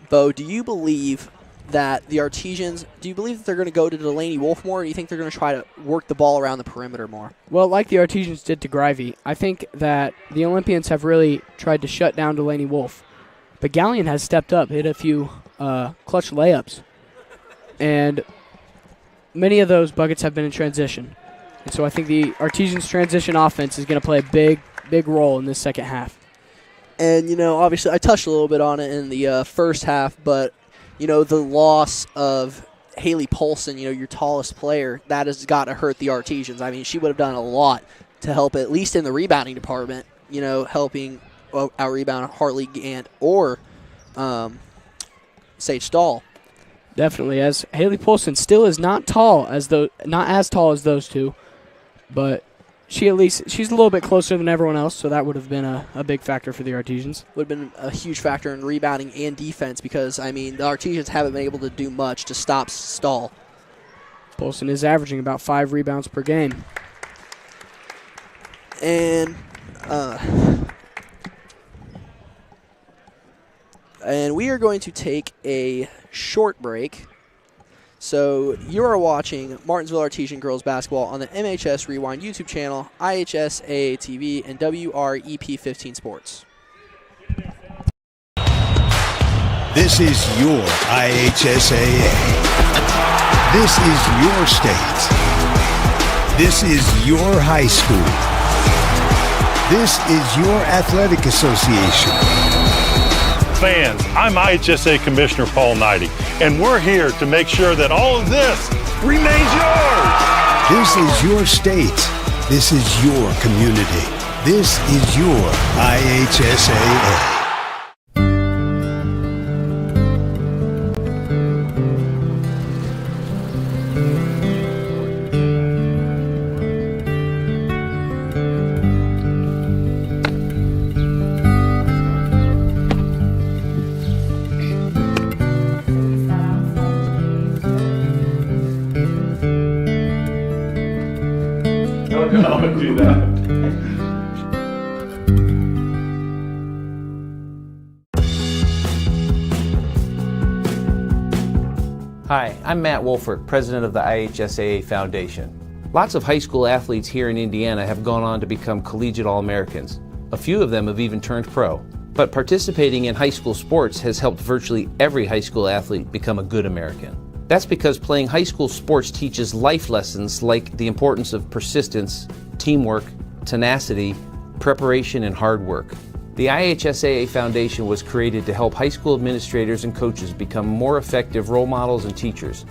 Speaker 4: Bo, do you believe that the Artesians, they're going to go to Delaney Wolf more, or do you think they're going to try to work the ball around the perimeter more?
Speaker 3: Well, like the Artesians did to Grivey, I think that the Olympians have really tried to shut down Delaney Wolf. But Gallion has stepped up, hit a few clutch layups. And many of those buckets have been in transition. And so I think the Artesians' transition offense is going to play a big, big role in this second half.
Speaker 4: And, obviously I touched a little bit on it in the first half, but, the loss of Haley Polson, your tallest player, that has got to hurt the Artesians. I mean, she would have done a lot to help, at least in the rebounding department, helping out-rebound Hartley Gant or Sage Stahl.
Speaker 3: Definitely, as Haley Polson still is not as tall as those two, but she's a little bit closer than everyone else, so that would have been a big factor for the Artesians.
Speaker 4: Would have been a huge factor in rebounding and defense because, the Artesians haven't been able to do much to stop Stahl.
Speaker 3: Polson is averaging about 5 rebounds per game.
Speaker 4: And we are going to take a short break. So you are watching Martinsville Artesian Girls Basketball on the MHS Rewind YouTube channel, IHSAA TV, and WREP 15 Sports.
Speaker 6: This is your IHSAA. This is your state. This is your high school. This is your athletic association.
Speaker 7: Fans, I'm IHSA Commissioner Paul Knighty, and we're here to make sure that all of this remains yours.
Speaker 6: This is your state. This is your community. This is your IHSAA.
Speaker 1: Don't do that.
Speaker 8: Hi, I'm Matt Wolfert, president of the IHSAA Foundation. Lots of high school athletes here in Indiana have gone on to become collegiate All-Americans. A few of them have even turned pro. But participating in high school sports has helped virtually every high school athlete become a good American. That's because playing high school sports teaches life lessons like the importance of persistence, teamwork, tenacity, preparation, and hard work. The IHSAA Foundation was created to help high school administrators and coaches become more effective role models and teachers,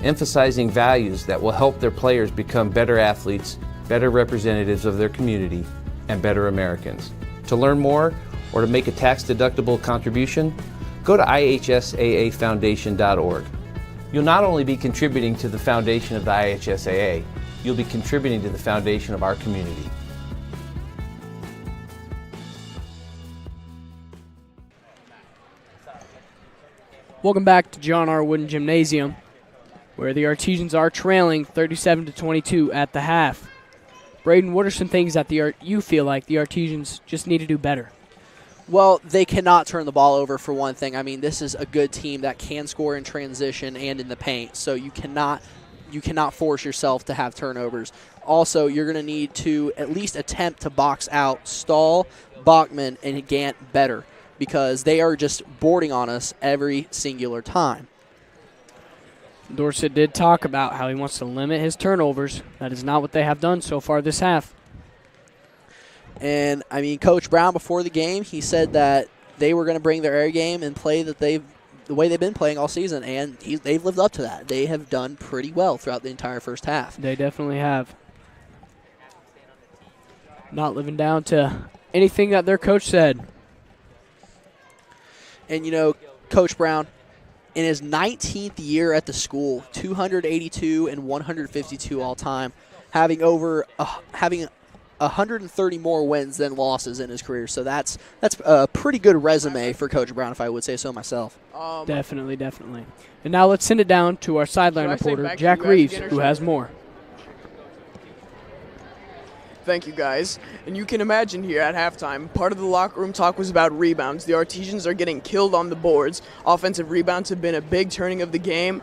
Speaker 8: emphasizing values that will help their players become better athletes, better representatives of their community, and better Americans. To learn more or to make a tax-deductible contribution, go to ihsaafoundation.org. You'll not only be contributing to the foundation of the IHSAA, you'll be contributing to the foundation of our community.
Speaker 3: Welcome back to John R. Wooden Gymnasium, where the Artesians are trailing 37-22 at the half. Braden, what are some things that you feel like the Artesians just need to do better?
Speaker 4: Well, they cannot turn the ball over for one thing. I mean, this is a good team that can score in transition and in the paint, so you cannot force yourself to have turnovers. Also, you're going to need to at least attempt to box out Stahl, Bachman, and Gant better because they are just boarding on us every singular time.
Speaker 3: Dorsett did talk about how he wants to limit his turnovers. That is not what they have done so far this half.
Speaker 4: And, I mean, Coach Brown, before the game, he said that they were going to bring their air game and play that they've the way they've been playing all season, and they've lived up to that. They have done pretty well throughout the entire first half.
Speaker 3: They definitely have. Not living down to anything that their coach said.
Speaker 4: And, Coach Brown, in his 19th year at the school, 282 and 152 all time, having 130 more wins than losses in his career. So that's a pretty good resume for Coach Brown, if I would say so myself.
Speaker 3: Definitely. And now let's send it down to our sideline reporter, Jack Reeves, who has more.
Speaker 5: Thank you, guys. And you can imagine here at halftime, part of the locker room talk was about rebounds. The Artesians are getting killed on the boards. Offensive rebounds have been a big turning of the game.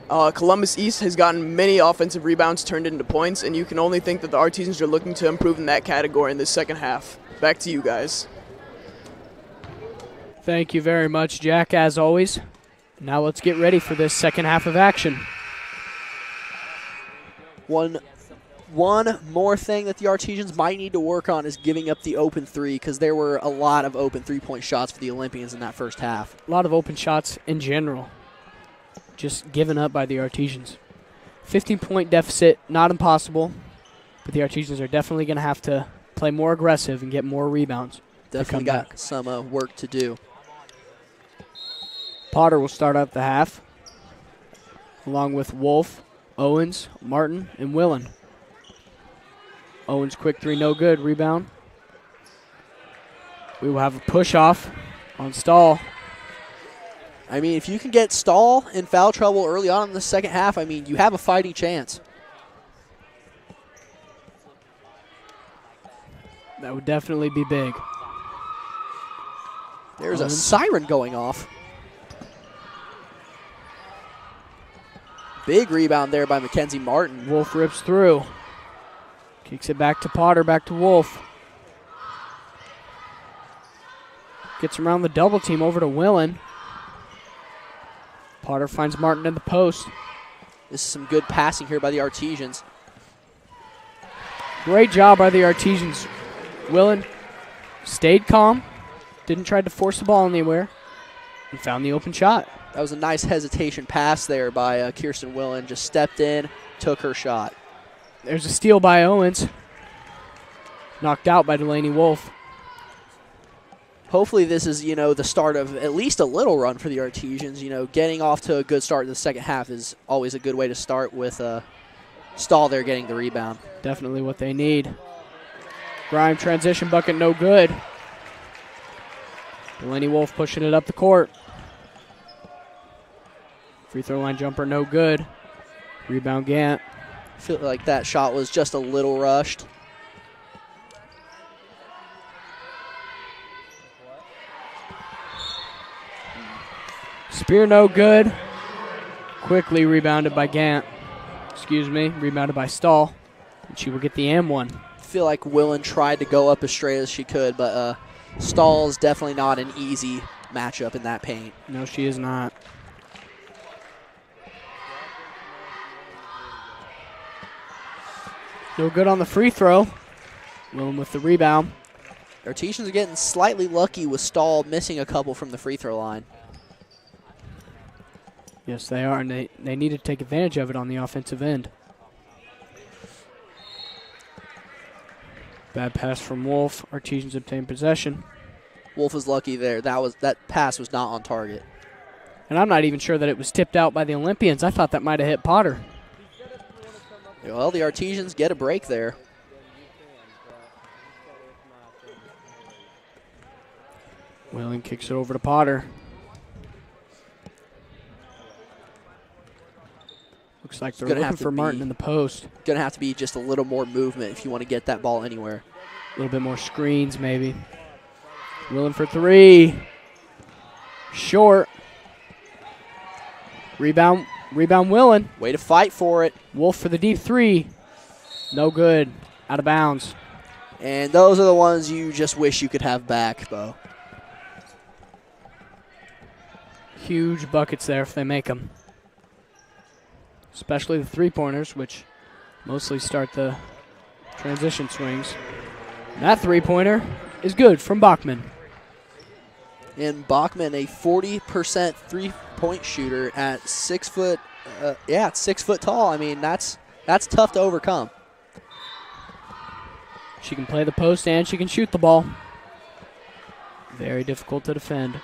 Speaker 5: Columbus East has gotten many offensive rebounds turned into points, and you can only think that the Artesians are looking to improve in that category in the second half. Back to you guys.
Speaker 3: Thank you very much, Jack, as always. Now let's get ready for this second half of action.
Speaker 4: One more thing that the Artesians might need to work on is giving up the open three, because there were a lot of open three-point shots for the Olympians in that first half.
Speaker 3: A lot of open shots in general, just given up by the Artesians. 15-point deficit, not impossible, but the Artesians are definitely going to have to play more aggressive and get more rebounds.
Speaker 4: Definitely got some work to do.
Speaker 3: Potter will start out the half, along with Wolf, Owens, Martin, and Willen. Owens quick three, no good. Rebound. We will have a push off on Stahl.
Speaker 4: I mean, if you can get Stahl in foul trouble early on in the second half, I mean, you have a fighting chance.
Speaker 3: That would definitely be big.
Speaker 4: There's a siren going off. Big rebound there by Mackenzie Martin.
Speaker 3: Wolf rips through. Kicks it back to Potter, back to Wolf. Gets around the double team over to Willen. Potter finds Martin in the post.
Speaker 4: This is some good passing here by the Artesians.
Speaker 3: Great job by the Artesians. Willen stayed calm, didn't try to force the ball anywhere, and found the open shot.
Speaker 4: That was a nice hesitation pass there by Kirsten Willen. Just stepped in, took her shot.
Speaker 3: There's a steal by Owens. Knocked out by Delaney Wolf.
Speaker 4: Hopefully this is, the start of at least a little run for the Artesians. Getting off to a good start in the second half is always a good way to start with Stahl there getting the rebound.
Speaker 3: Definitely what they need. Grime transition bucket, no good. Delaney Wolf pushing it up the court. Free throw line jumper, no good. Rebound Gant.
Speaker 4: I feel like that shot was just a little rushed.
Speaker 3: Spear no good. Quickly rebounded by Gant. Rebounded by Stahl. And she will get the M1.
Speaker 4: I feel like Willen tried to go up as straight as she could, but Stahl is definitely not an easy matchup in that paint.
Speaker 3: No, she is not. No good on the free throw. Willen with the rebound.
Speaker 4: Artesians are getting slightly lucky with Stahl missing a couple from the free throw line.
Speaker 3: Yes, they are, and they need to take advantage of it on the offensive end. Bad pass from Wolf. Artesians obtain possession.
Speaker 4: Wolf was lucky there. That pass was not on target.
Speaker 3: And I'm not even sure that it was tipped out by the Olympians. I thought that might have hit Potter.
Speaker 4: Well, the Artesians get a break there.
Speaker 3: Willen kicks it over to Potter. Looks like they're looking for Martin in the post.
Speaker 4: Going to have to be just a little more movement if you want to get that ball anywhere.
Speaker 3: A little bit more screens maybe. Willen for three. Short. Rebound Willen.
Speaker 4: Way to fight for it.
Speaker 3: Wolf for the deep three. No good. Out of bounds.
Speaker 4: And those are the ones you just wish you could have back, Bo.
Speaker 3: Huge buckets there if they make them. Especially the three-pointers, which mostly start the transition swings. And that three-pointer is good from Bachman.
Speaker 4: And Bachman, a 40% three-point shooter at 6 foot. At 6 foot tall. I mean, that's tough to overcome.
Speaker 3: She can play the post and she can shoot the ball. Very difficult to defend.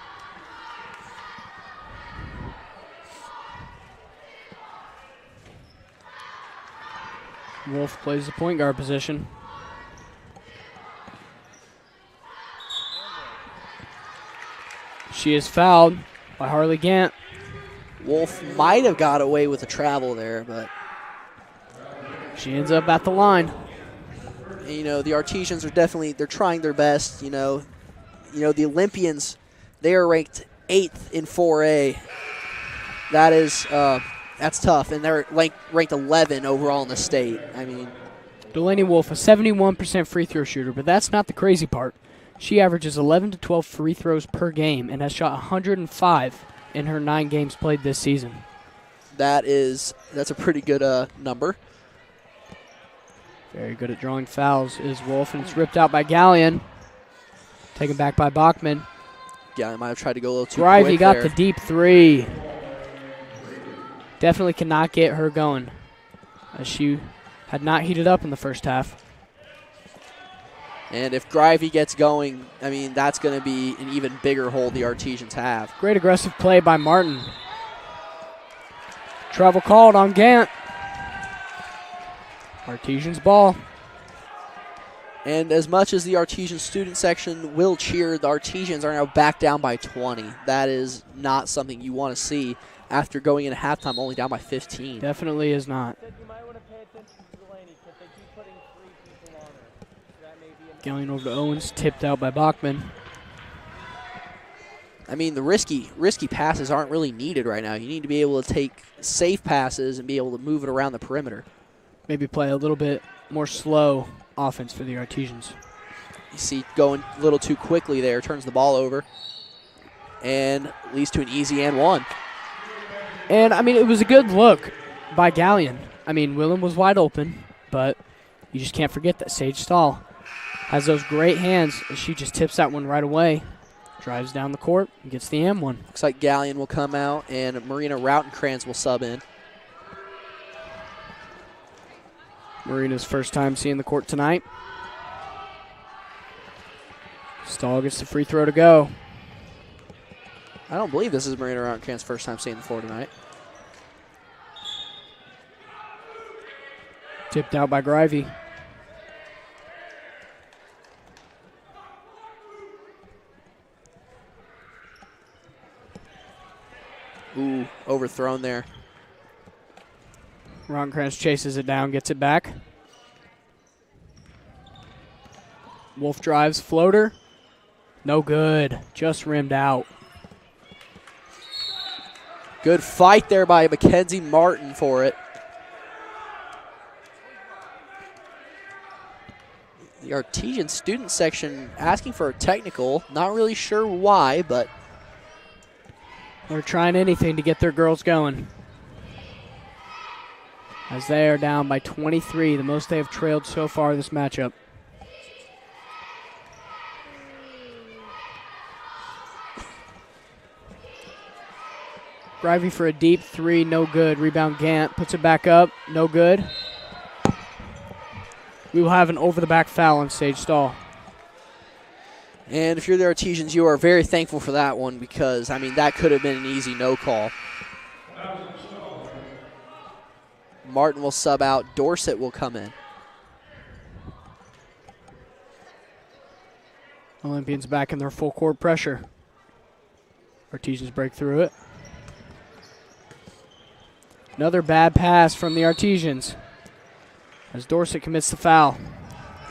Speaker 3: Wolf plays the point guard position. She is fouled by Harley Gant.
Speaker 4: Wolf might have got away with a travel there, but
Speaker 3: she ends up at the line.
Speaker 4: You know, the Artesians are they're trying their best. You know, the Olympians, they are ranked 8th in 4A. That's tough, and they're ranked 11 overall in the state. I mean,
Speaker 3: Delaney Wolf, a 71% free throw shooter, but that's not the crazy part. She averages 11 to 12 free throws per game and has shot 105 in her 9 games played this season.
Speaker 4: That's a pretty good number.
Speaker 3: Very good at drawing fouls is Wolf, and it's ripped out by Gallion. Taken back by Bachman.
Speaker 4: Gallion might have tried to go a little too
Speaker 3: Grivey
Speaker 4: quick
Speaker 3: got
Speaker 4: there.
Speaker 3: the deep 3. Definitely cannot get her going, as she had not heated up in the first half.
Speaker 4: And if Grivey gets going, I mean, that's going to be an even bigger hole the Artesians have.
Speaker 3: Great aggressive play by Martin. Travel called on Gant. Artesians ball.
Speaker 4: And as much as the Artesian student section will cheer, the Artesians are now back down by 20. That is not something you want to see after going into halftime only down by 15.
Speaker 3: Definitely is not. Going over to Owens, tipped out by Bachman.
Speaker 4: I mean, the risky passes aren't really needed right now. You need to be able to take safe passes and be able to move it around the perimeter.
Speaker 3: Maybe play a little bit more slow offense for the Artesians.
Speaker 4: You see going a little too quickly there, turns the ball over, and leads to an easy and one.
Speaker 3: And, I mean, it was a good look by Gallion. I mean, Willem was wide open, but you just can't forget that Sage Stahl has those great hands. She just tips that one right away, drives down the court, and gets the and one.
Speaker 4: Looks like Gallion will come out, and Marina Rautenkranz will sub in.
Speaker 3: Marina's first time seeing the court tonight. Stahl gets the free throw to go.
Speaker 4: I don't believe this is Marina Rautenkranz's first time seeing the floor tonight.
Speaker 3: Tipped out by Grivey.
Speaker 4: Ooh, overthrown there.
Speaker 3: Rautenkranz chases it down, gets it back. Wolf drives, floater. No good, just rimmed out.
Speaker 4: Good fight there by Mackenzie Martin for it. The Artesian student section asking for a technical. Not really sure why, but
Speaker 3: They're trying anything to get their girls going. As they are down by 23, the most they have trailed so far this matchup. Grivey for a deep 3, no good. Rebound Gant, puts it back up, no good. We will have an over-the-back foul on Sage Stahl.
Speaker 4: and if you're the Artesians, you are very thankful for that one because, I mean, that could have been an easy no call. Martin will sub out. Dorsett will come in.
Speaker 3: Olympians back in their full court pressure. Artesians break through it. Another bad pass from the Artesians as Dorsett commits the foul.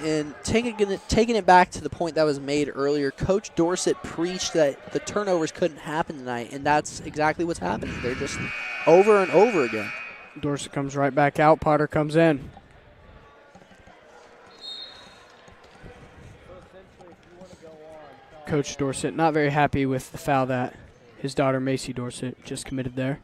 Speaker 4: And taking it back to the point that was made earlier, Coach Dorsett preached that the turnovers couldn't happen tonight, and that's exactly what's happening. They're just over and over again.
Speaker 3: Dorsett comes right back out. Potter comes in. Coach Dorsett not very happy with the foul that his daughter Macy Dorsett just committed there.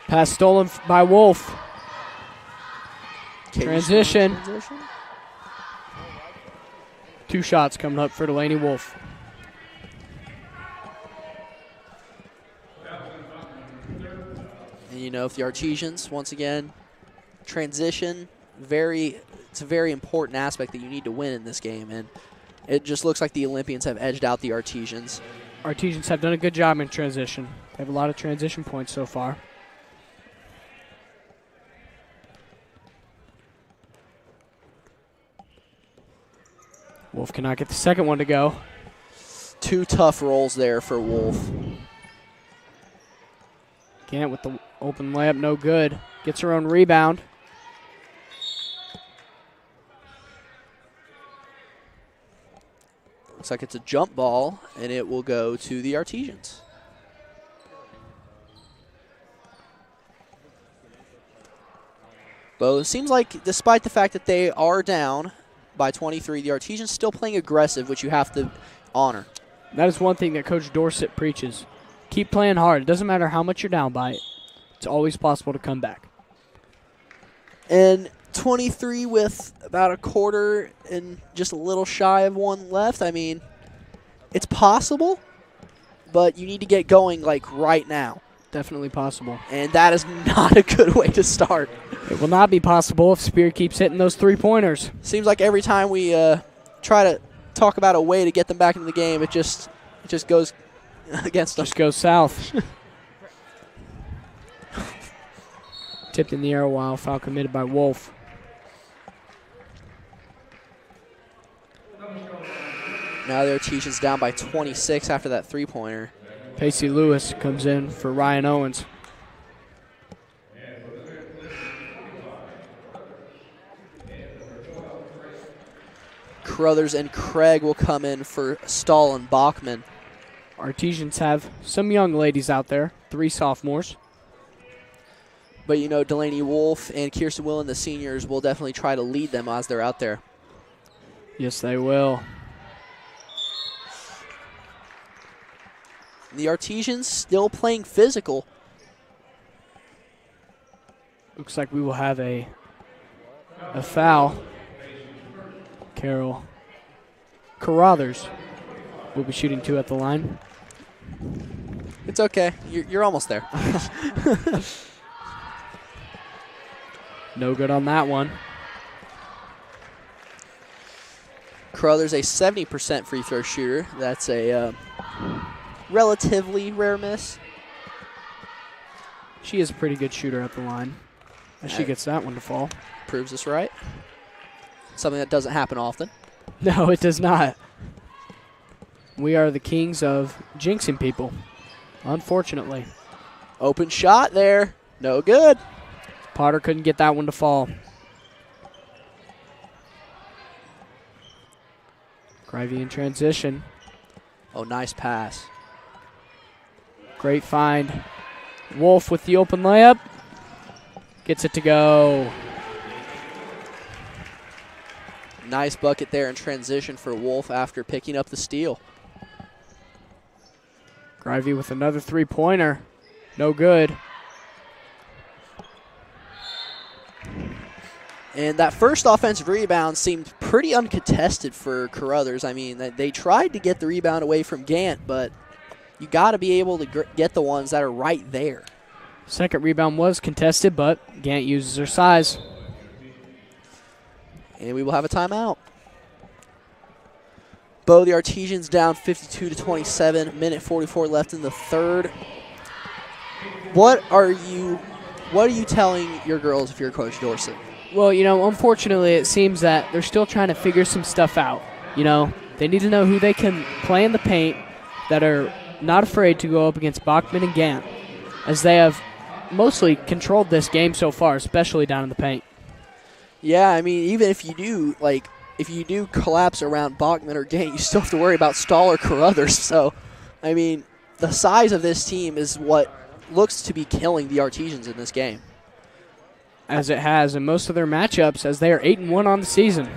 Speaker 3: Pass stolen by Wolf. Transition. 2 shots coming up for Delaney Wolf.
Speaker 4: And you know, if the Artesians, once again, transition, it's a very important aspect that you need to win in this game. And it just looks like the Olympians have edged out the Artesians.
Speaker 3: Artesians have done a good job in transition. They have a lot of transition points so far. Wolf cannot get the second one to go.
Speaker 4: 2 tough rolls there for Wolf.
Speaker 3: Gant with the open layup, no good. Gets her own rebound.
Speaker 4: Looks like it's a jump ball, and it will go to the Artesians. But it seems like despite the fact that they are down by 23, the Artesians still playing aggressive, which you have to honor.
Speaker 3: That is one thing that Coach Dorsett preaches. Keep playing hard. It doesn't matter how much you're down by it. It's always possible to come back.
Speaker 4: And 23 with about a quarter and just a little shy of 1 left. I mean, it's possible, but you need to get going like right now.
Speaker 3: Definitely possible.
Speaker 4: And that is not a good way to start.
Speaker 3: It will not be possible if Spear keeps hitting those 3-pointers.
Speaker 4: Seems like every time we try to talk about a way to get them back into the game, it just goes against them.
Speaker 3: Just goes south. Tipped in the air a while. Foul committed by Wolf.
Speaker 4: Now the Artesians down by 26 after that 3-pointer.
Speaker 3: Pacey Lewis comes in for Ryan Owens.
Speaker 4: Carruthers and Craig will come in for Stahl and Bachman.
Speaker 3: Artesians have some young ladies out there, 3 sophomores.
Speaker 4: But, you know, Delaney Wolf and Kirsten Willen, the seniors, will definitely try to lead them as they're out there.
Speaker 3: Yes, they will.
Speaker 4: The Artesians still playing physical.
Speaker 3: Looks like we will have a foul. Carruthers will be shooting 2 at the line.
Speaker 4: It's okay. You're almost there.
Speaker 3: No good on that one.
Speaker 4: Carruthers a 70% free throw shooter. That's a relatively rare miss.
Speaker 3: She is a pretty good shooter at the line. And she gets that one to fall.
Speaker 4: Proves us right. Something that doesn't happen often.
Speaker 3: No, it does not. We are the kings of jinxing people, unfortunately.
Speaker 4: Open shot there. No good.
Speaker 3: Potter couldn't get that one to fall. Grivey in transition.
Speaker 4: Oh, nice pass.
Speaker 3: Great find. Wolf with the open layup. Gets it to go.
Speaker 4: Nice bucket there in transition for Wolf after picking up the steal.
Speaker 3: Grivey with another 3-pointer. No good.
Speaker 4: And that first offensive rebound seemed pretty uncontested for Carruthers. I mean, they tried to get the rebound away from Gant, but you got to be able to get the ones that are right there.
Speaker 3: Second rebound was contested, but Gant uses her size.
Speaker 4: And we will have a timeout. Bo, the Artesians down 52-27, minute 44 left in the third. What are you telling your girls if you're Coach Dorsett?
Speaker 3: Well, you know, unfortunately, it seems that they're still trying to figure some stuff out. You know, they need to know who they can play in the paint that are not afraid to go up against Bachman and Gant, as they have mostly controlled this game so far, especially down in the paint.
Speaker 4: Yeah, I mean, even if you do collapse around Bachman or Gant, you still have to worry about Stahl or Carruthers. So, I mean, the size of this team is what looks to be killing the Artesians in this game.
Speaker 3: As it has in most of their matchups, as they are 8-1 on the season.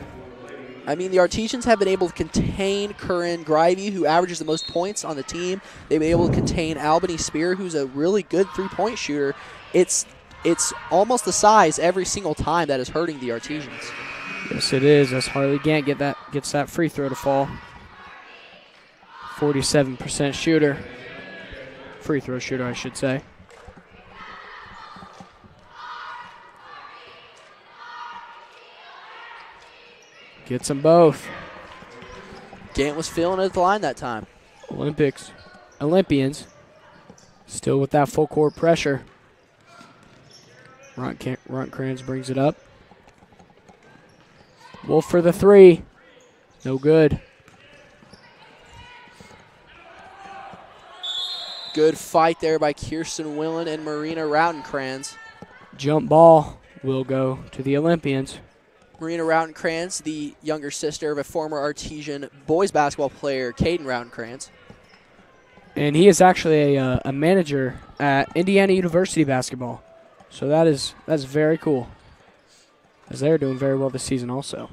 Speaker 4: I mean, the Artesians have been able to contain Corinne Grivey, who averages the most points on the team. They've been able to contain Albany Spear, who's a really good three-point shooter. It's almost the size every single time that is hurting the Artesians.
Speaker 3: Yes, it is, as Harley Gant gets that free throw to fall. 47% shooter. Free throw shooter, I should say. Gets them both.
Speaker 4: Gant was feeling it at the line that time.
Speaker 3: Olympians still with that full court pressure. Runtkranz brings it up. Wolf for the three. No good.
Speaker 4: Good fight there by Kirsten Willen and Marina Rautenkranz.
Speaker 3: Jump ball will go to the Olympians.
Speaker 4: Marina Rautenkranz, the younger sister of a former Artesian boys basketball player, Caden Rautenkranz.
Speaker 3: And he is actually a manager at Indiana University basketball. So that's very cool, as they're doing very well this season also.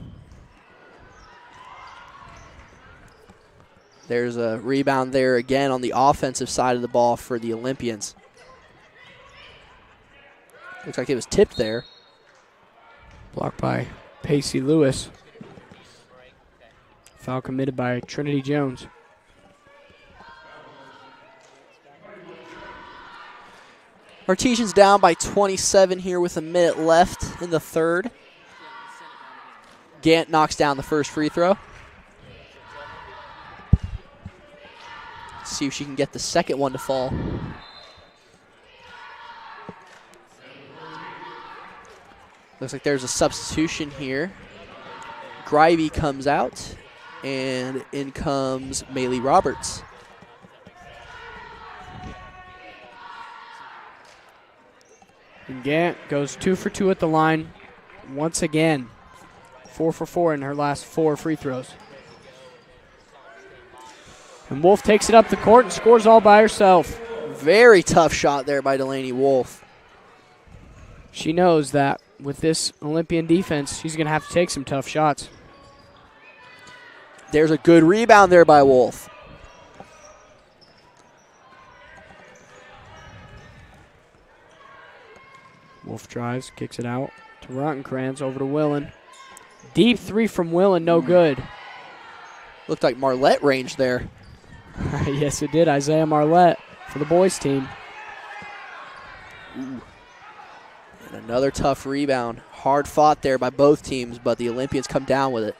Speaker 4: There's a rebound there again on the offensive side of the ball for the Olympians. Looks like it was tipped there.
Speaker 3: Blocked by Pacey Lewis. Foul committed by Trinity Jones.
Speaker 4: Artesians down by 27 here with a minute left in the third. Gant knocks down the first free throw. See if she can get the second one to fall. Looks like there's a substitution here. Grivey comes out, and in comes Maylee Roberts.
Speaker 3: And Gant goes 2 for 2 at the line once again. 4 for 4 in her last 4 free throws. And Wolf takes it up the court and scores all by herself.
Speaker 4: Very tough shot there by Delaney Wolf.
Speaker 3: She knows that with this Olympian defense, she's going to have to take some tough shots.
Speaker 4: There's a good rebound there by Wolf.
Speaker 3: Wolf drives, kicks it out to Rautenkranz, over to Willen. Deep three from Willen, no good.
Speaker 4: Looked like Marlette range there.
Speaker 3: Yes, it did. Isaiah Marlette for the boys team.
Speaker 4: Ooh. And another tough rebound. Hard fought there by both teams, but the Olympians come down with it.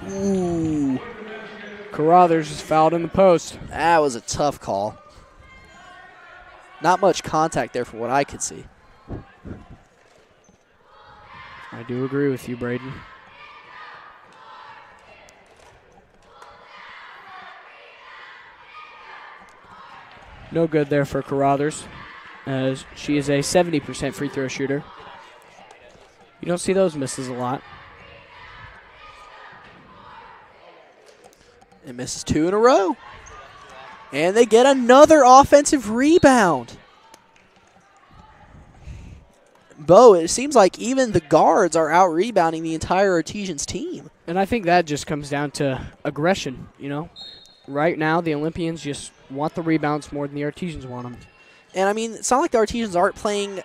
Speaker 4: Ooh.
Speaker 3: Carruthers is fouled in the post.
Speaker 4: That was a tough call. Not much contact there from what I could see.
Speaker 3: I do agree with you, Braden. No good there for Carruthers, as she is a 70% free throw shooter. You don't see those misses a lot.
Speaker 4: It misses 2 in a row. And they get another offensive rebound. Bo, it seems like even the guards are out rebounding the entire Artesians team.
Speaker 3: And I think that just comes down to aggression, you know. Right now, the Olympians just want the rebounds more than the Artesians want them.
Speaker 4: And, I mean, it's not like the Artesians aren't playing,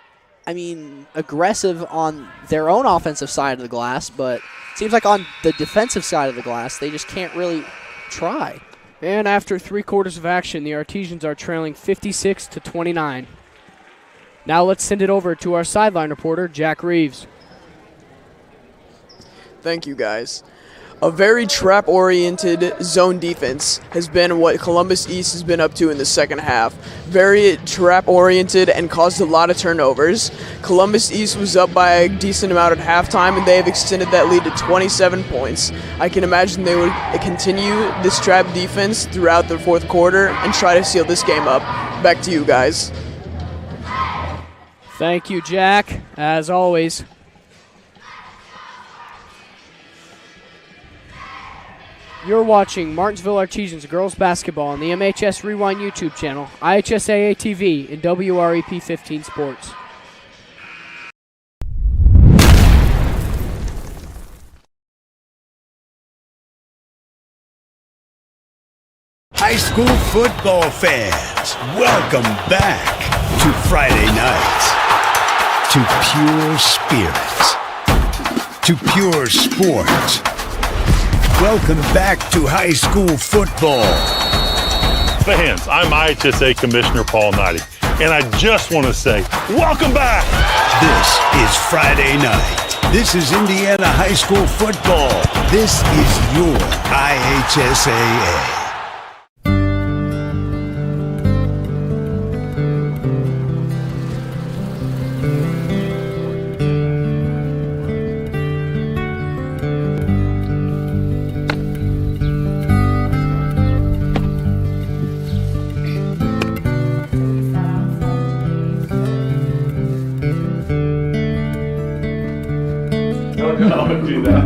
Speaker 4: aggressive on their own offensive side of the glass, but it seems like on the defensive side of the glass, they just can't really try.
Speaker 3: And after 3 quarters of action, the Artesians are trailing 56-29. Now let's send it over to our sideline reporter, Jack Reeves.
Speaker 5: Thank you, guys. A very trap-oriented zone defense has been what Columbus East has been up to in the second half. Very trap-oriented and caused a lot of turnovers. Columbus East was up by a decent amount at halftime, and they have extended that lead to 27 points. I can imagine they would continue this trap defense throughout the fourth quarter and try to seal this game up. Back to you guys.
Speaker 3: Thank you, Jack, as always. You're watching Martinsville Artesians girls basketball on the MHS Rewind YouTube channel, IHSAA TV, and WREP 15 Sports.
Speaker 6: High school football fans, welcome back to Friday nights, to pure spirits, to pure sports. Welcome back to high school football.
Speaker 7: Fans, I'm IHSA Commissioner Paul Knighty, and I just want to say, welcome back!
Speaker 6: This is Friday night. This is Indiana high school football. This is your IHSAA.
Speaker 1: Don't do that.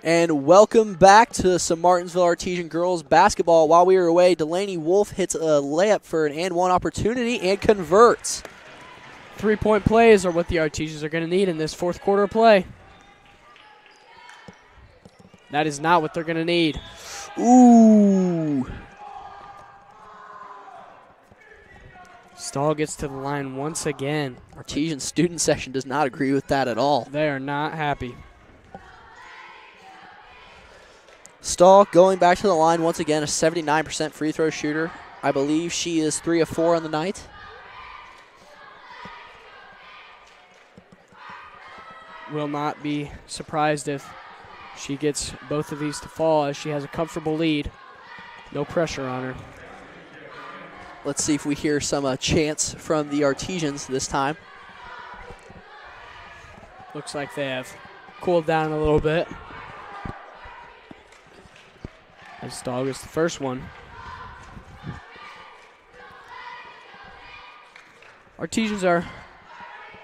Speaker 4: And welcome back to some Martinsville Artesian girls basketball. While we were away, Delaney Wolf hits a layup for an and one opportunity and converts.
Speaker 3: 3-point plays are what the Artesians are going to need in this fourth quarter play. That is not what they're going to need.
Speaker 4: Ooh.
Speaker 3: Stahl gets to the line once again.
Speaker 4: Artesian student section does not agree with that at all.
Speaker 3: They are not happy.
Speaker 4: Stahl going back to the line once again, a 79% free throw shooter. I believe she is 3 of 4 on the night.
Speaker 3: Will not be surprised if she gets both of these to fall, as she has a comfortable lead. No pressure on her.
Speaker 4: Let's see if we hear some chants from the Artesians this time.
Speaker 3: Looks like they have cooled down a little bit. As Stahl gets the first one. Artesians are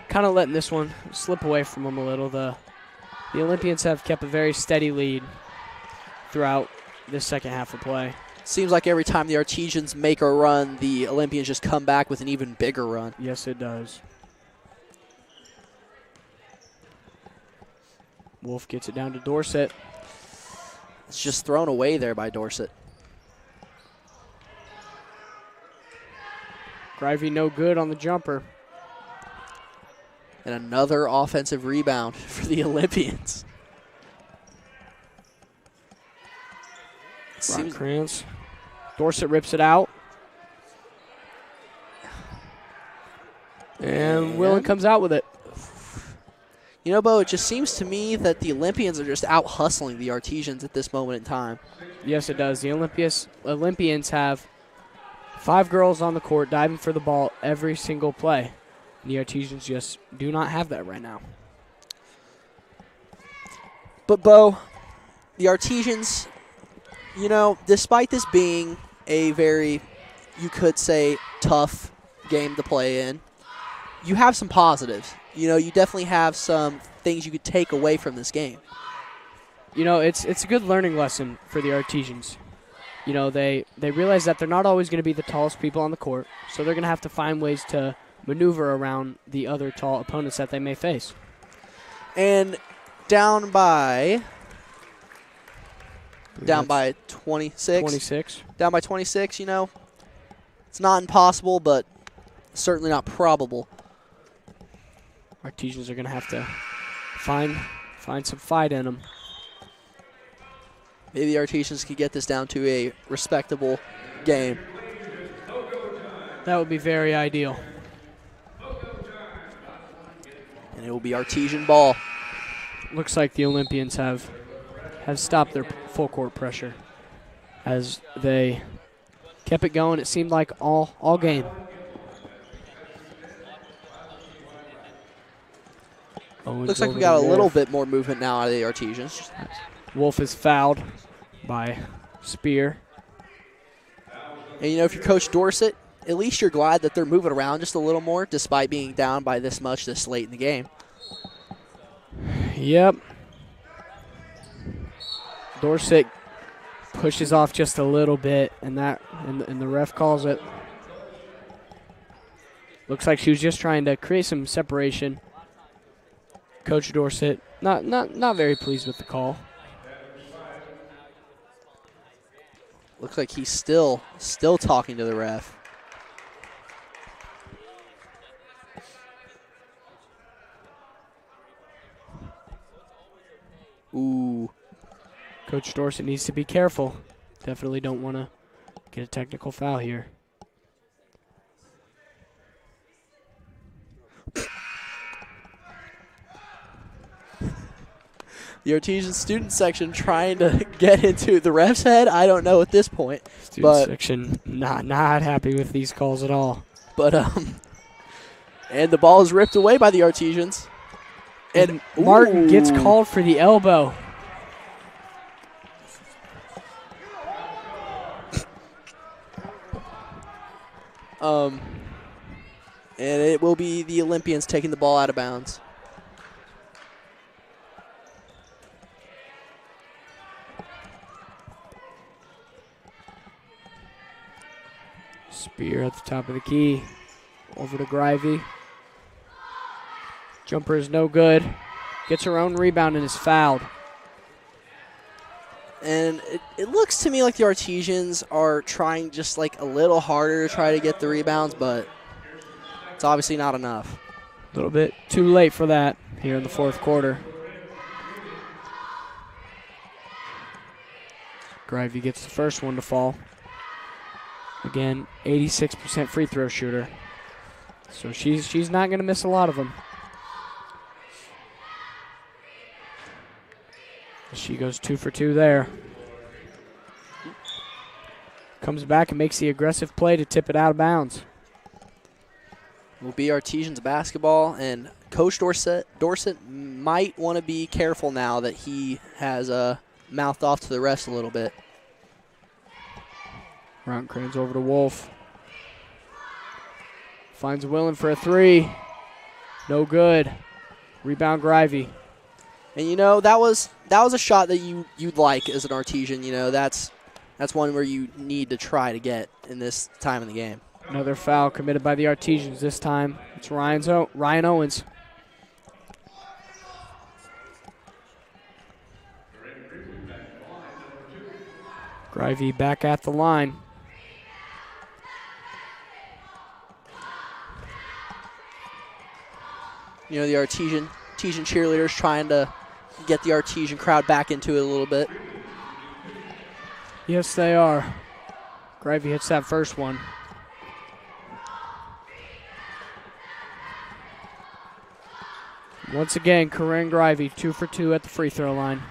Speaker 3: kind of letting this one slip away from them a little. The Olympians have kept a very steady lead throughout this second half of play.
Speaker 4: Seems like every time the Artesians make a run, the Olympians just come back with an even bigger run.
Speaker 3: Yes, it does. Wolf gets it down to Dorsett.
Speaker 4: It's just thrown away there by Dorsett.
Speaker 3: Grivey no good on the jumper.
Speaker 4: And another offensive rebound for the Olympians.
Speaker 3: Krantz. Dorsett rips it out. And Willen comes out with it.
Speaker 4: You know, Bo, it just seems to me that the Olympians are just out hustling the Artesians at this moment in time.
Speaker 3: Yes, it does. The Olympians have 5 girls on the court diving for the ball every single play. The Artesians just do not have that right now.
Speaker 4: But, Bo, the Artesians, you know, despite this being a very, you could say, tough game to play in, you have some positives. You know, you definitely have some things you could take away from this game.
Speaker 3: You know, it's a good learning lesson for the Artesians. You know, they realize that they're not always going to be the tallest people on the court, so they're going to have to find ways to maneuver around the other tall opponents that they may face.
Speaker 4: And down by 26.
Speaker 3: 26.
Speaker 4: Down by 26, you know. It's not impossible, but certainly not probable.
Speaker 3: Artesians are going to have to find some fight in them.
Speaker 4: Maybe the Artesians could get this down to a respectable game.
Speaker 3: That would be very ideal.
Speaker 4: And it will be Artesian ball.
Speaker 3: Looks like the Olympians have stopped their full court pressure as they kept it going. It seemed like all game.
Speaker 4: Looks like we got a little bit more movement now out of the Artesians.
Speaker 3: Wolf is fouled by Spear.
Speaker 4: And, you know, if you're Coach Dorsett, at least you're glad that they're moving around just a little more despite being down by this much this late in the game.
Speaker 3: Yep. Dorsett pushes off just a little bit, and the ref calls it. Looks like she was just trying to create some separation. Coach Dorsett not very pleased with the call.
Speaker 4: Looks like he's still talking to the ref.
Speaker 3: Coach Dorsett needs to be careful. Definitely don't want to get a technical foul here.
Speaker 4: The Artesian student section trying to get into the ref's head. I don't know at this point.
Speaker 3: Student section not happy with these calls at all.
Speaker 4: But and the ball is ripped away by the Artesians.
Speaker 3: And Martin gets called for the elbow.
Speaker 4: And it will be the Olympians taking the ball out of bounds.
Speaker 3: Spear at the top of the key. Over to Grivey. Jumper is no good. Gets her own rebound and is fouled.
Speaker 4: And it looks to me like the Artesians are trying just like a little harder to try to get the rebounds, but it's obviously not enough.
Speaker 3: A little bit too late for that here in the fourth quarter. Grivey gets the first one to fall. Again, 86% free throw shooter. So she's not going to miss a lot of them. She goes 2 for 2 there. Comes back and makes the aggressive play to tip it out of bounds.
Speaker 4: Will be Artesians basketball, and Coach Dorsett might want to be careful now that he has mouthed off to the refs a little bit.
Speaker 3: Rontcrans over to Wolf. Finds Willen for a 3. No good. Rebound Grivey.
Speaker 4: And you know that was a shot that you'd like as an Artesian. You know that's one where you need to try to get in this time in the game.
Speaker 3: Another foul committed by the Artesians this time. It's Ryan Owens. Grivey back at the line.
Speaker 4: You know, the Artesian cheerleaders trying to get the Artesian crowd back into it a little bit.
Speaker 3: Yes, they are. Grivey hits that first one. Once again, Corinne Grivey, 2 for 2 at the free throw line.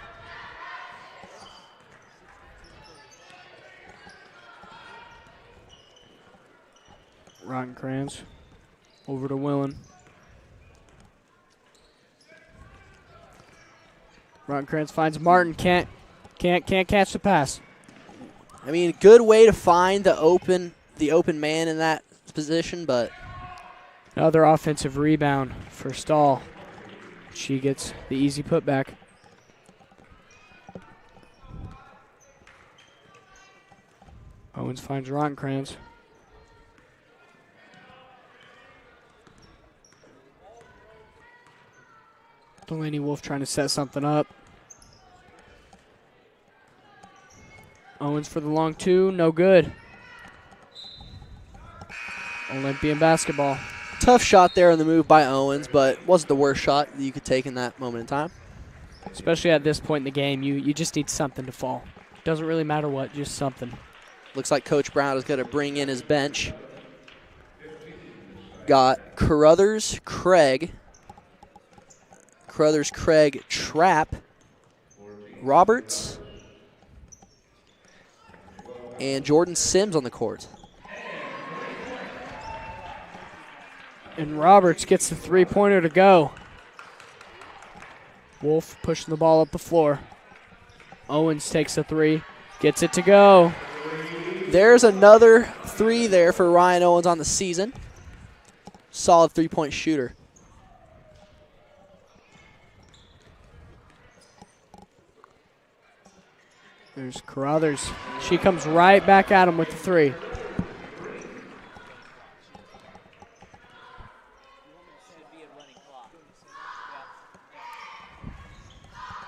Speaker 3: Rottenskrantz over to Willen. Rottenskrantz finds Martin, can't catch the pass.
Speaker 4: I mean, good way to find the open man in that position, but
Speaker 3: another offensive rebound for Stahl. She gets the easy putback. Owens finds Rottenskrantz. Delaney Wolf trying to set something up. Owens for the long 2, no good. Olympian basketball.
Speaker 4: Tough shot there on the move by Owens, but wasn't the worst shot that you could take in that moment in time.
Speaker 3: Especially at this point in the game, you just need something to fall. Doesn't really matter what, just something.
Speaker 4: Looks like Coach Brown is going to bring in his bench. Got Carruthers, Craig, Trapp, Roberts, and Jordan Sims on the court.
Speaker 3: And Roberts gets the three-pointer to go. Wolf pushing the ball up the floor. Owens takes a 3, gets it to go.
Speaker 4: There's another 3 there for Ryan Owens on the season. Solid three-point shooter.
Speaker 3: There's Carruthers. She comes right back at him with the 3.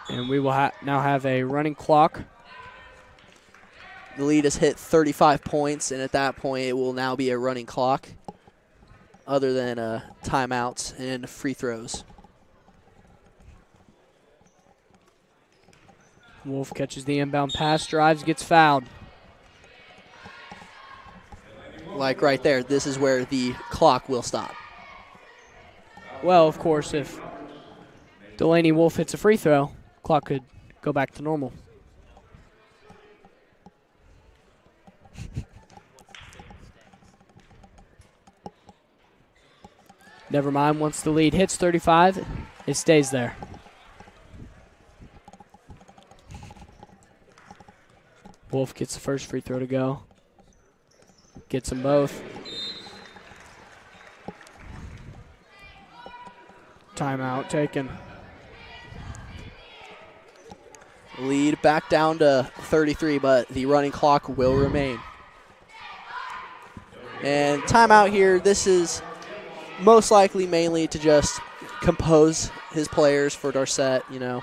Speaker 3: And we will now have a running clock.
Speaker 4: The lead has hit 35 points, and at that point it will now be a running clock other than timeouts and free throws.
Speaker 3: Wolf catches the inbound pass, drives, gets fouled.
Speaker 4: Like right there, this is where the clock will stop.
Speaker 3: Well, of course, if Delaney Wolf hits a free throw, clock could go back to normal. Never mind, once the lead hits 35, it stays there. Wolf gets the first free throw to go. Gets them both. Timeout taken.
Speaker 4: Lead back down to 33, but the running clock will remain. And timeout here, this is most likely mainly to just compose his players for Dorset, you know.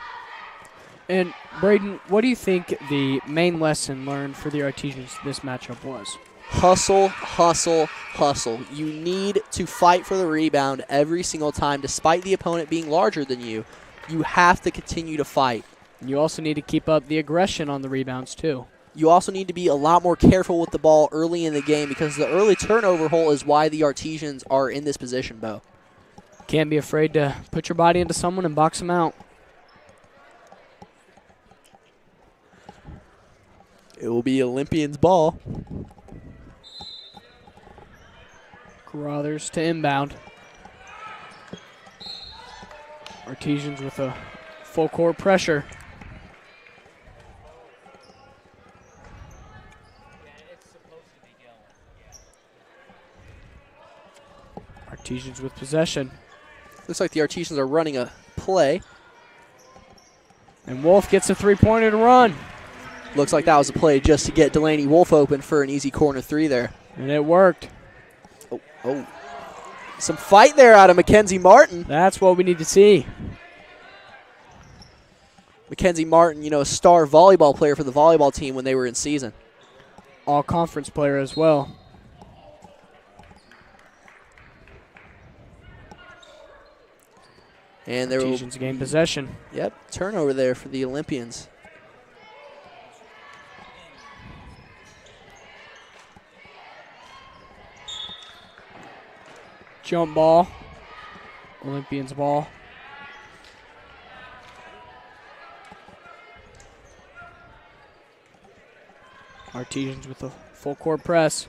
Speaker 3: And Braden, what do you think the main lesson learned for the Artesians this matchup was?
Speaker 4: Hustle, hustle, hustle. You need to fight for the rebound every single time, despite the opponent being larger than you. You have to continue to fight.
Speaker 3: You also need to keep up the aggression on the rebounds, too.
Speaker 4: You also need to be a lot more careful with the ball early in the game because the early turnover hole is why the Artesians are in this position, Bo.
Speaker 3: Can't be afraid to put your body into someone and box them out.
Speaker 4: It will be Olympians' ball.
Speaker 3: Carruthers to inbound. Artesians with a full court pressure. Artesians with possession.
Speaker 4: Looks like the Artesians are running a play.
Speaker 3: And Wolf gets a three-pointer to run.
Speaker 4: Looks like that was a play just to get Delaney Wolf open for an easy corner three there.
Speaker 3: And it worked.
Speaker 4: Oh. Some fight there out of Mackenzie Martin.
Speaker 3: That's what we need to see.
Speaker 4: Mackenzie Martin, you know, a star volleyball player for the volleyball team when they were in season.
Speaker 3: All-conference player as well.
Speaker 4: And there will
Speaker 3: Artesians gain possession.
Speaker 4: Yep, turnover there for the Olympians.
Speaker 3: Jump ball. Olympians ball. Artesians with a full court press.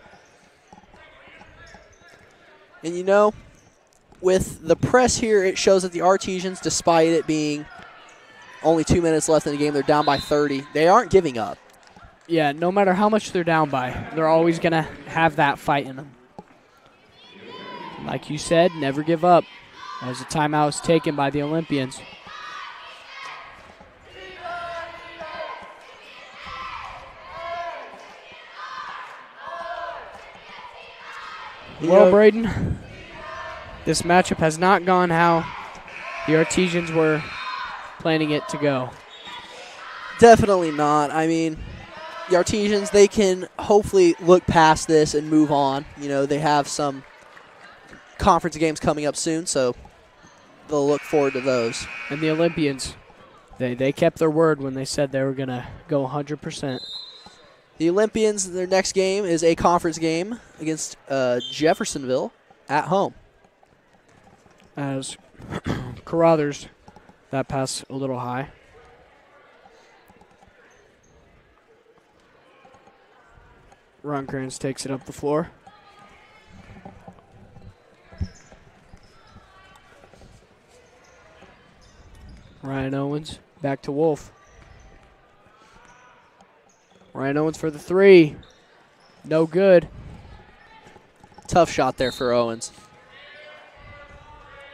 Speaker 4: And you know, with the press here, it shows that the Artesians, despite it being only 2 minutes left in the game, they're down by 30. They aren't giving up.
Speaker 3: Yeah, no matter how much they're down by, they're always going to have that fight in them. Like you said, never give up. As a timeout is taken by the Olympians. Well, Braden, this matchup has not gone how the Artesians were planning it to go.
Speaker 4: Definitely not. I mean, the Artesians, they can hopefully look past this and move on. You know, they have some conference games coming up soon, so they'll look forward to those.
Speaker 3: And the Olympians, they kept their word when they said they were going to go 100%.
Speaker 4: The Olympians, their next game is a conference game against Jeffersonville at home.
Speaker 3: As Carruthers, that pass a little high. Ronkrans takes it up the floor. Ryan Owens back to Wolf. Ryan Owens for the three. No good.
Speaker 4: Tough shot there for Owens.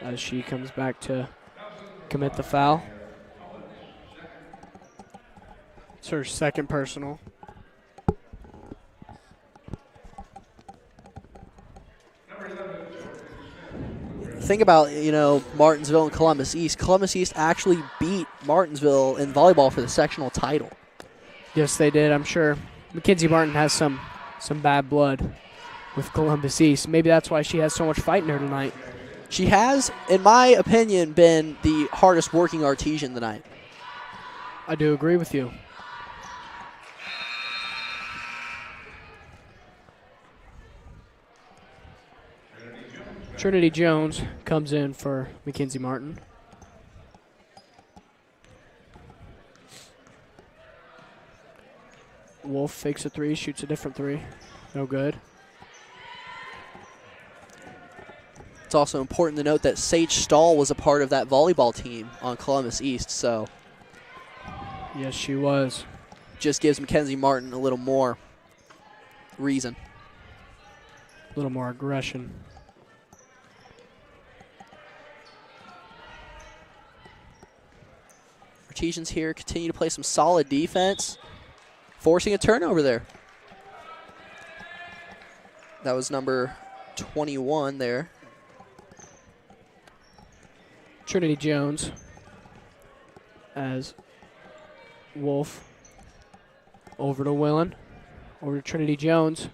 Speaker 3: As she comes back to commit the foul. It's her second personal.
Speaker 4: Think about, you know, Martinsville and Columbus East. Columbus East actually beat Martinsville in volleyball for the sectional title.
Speaker 3: Yes, they did, I'm sure. Mackenzie Martin has some bad blood with Columbus East. Maybe that's why she has so much fight in her tonight.
Speaker 4: She has, in my opinion, been the hardest working Artesian tonight.
Speaker 3: I do agree with you. Trinity Jones comes in for Mackenzie Martin. Wolf fakes a three, shoots a different three. No good.
Speaker 4: It's also important to note that Sage Stahl was a part of that volleyball team on Columbus East, so
Speaker 3: Yes, she was.
Speaker 4: just gives Mackenzie Martin a little more reason.
Speaker 3: A little more aggression.
Speaker 4: Artesians here continue to play some solid defense, forcing a turnover there. That was number 21 there.
Speaker 3: Trinity Jones as Wolf over to Willen. Over to Trinity Jones.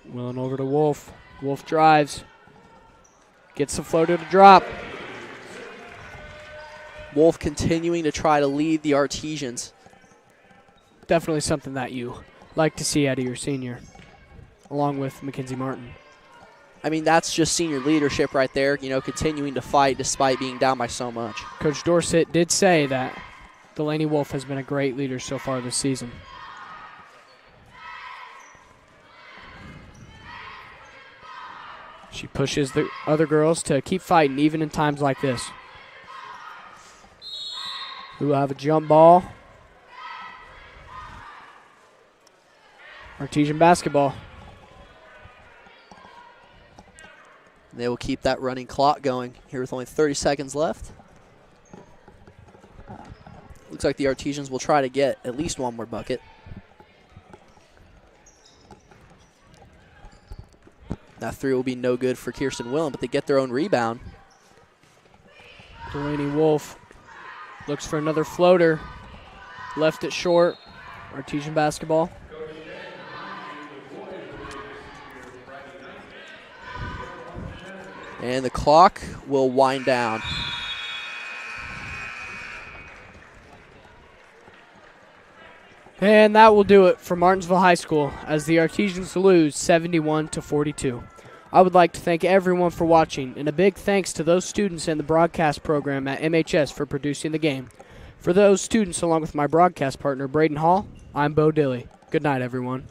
Speaker 3: Willen over to Wolf. Wolf drives. Gets the floater to drop.
Speaker 4: Wolf continuing to try to lead the Artesians.
Speaker 3: Definitely something that you like to see out of your senior, along with Mackenzie Martin.
Speaker 4: I mean, that's just senior leadership right there, you know, continuing to fight despite being down by so much.
Speaker 3: Coach Dorsett did say that Delaney Wolf has been a great leader so far this season. She pushes the other girls to keep fighting, even in times like this. We will have a jump ball. Artesian basketball.
Speaker 4: They will keep that running clock going here with only 30 seconds left. Looks like the Artesians will try to get at least one more bucket. That three will be no good for Kirsten Willen, but they get their own rebound.
Speaker 3: Delaney Wolf looks for another floater. Left it short. Artesian basketball.
Speaker 4: And the clock will wind down.
Speaker 3: And that will do it for Martinsville High School as the Artesians lose 71-42. I would like to thank everyone for watching, and a big thanks to those students in the broadcast program at MHS for producing the game. For those students, along with my broadcast partner, Braden Hall, I'm Bo Dilley. Good night, everyone.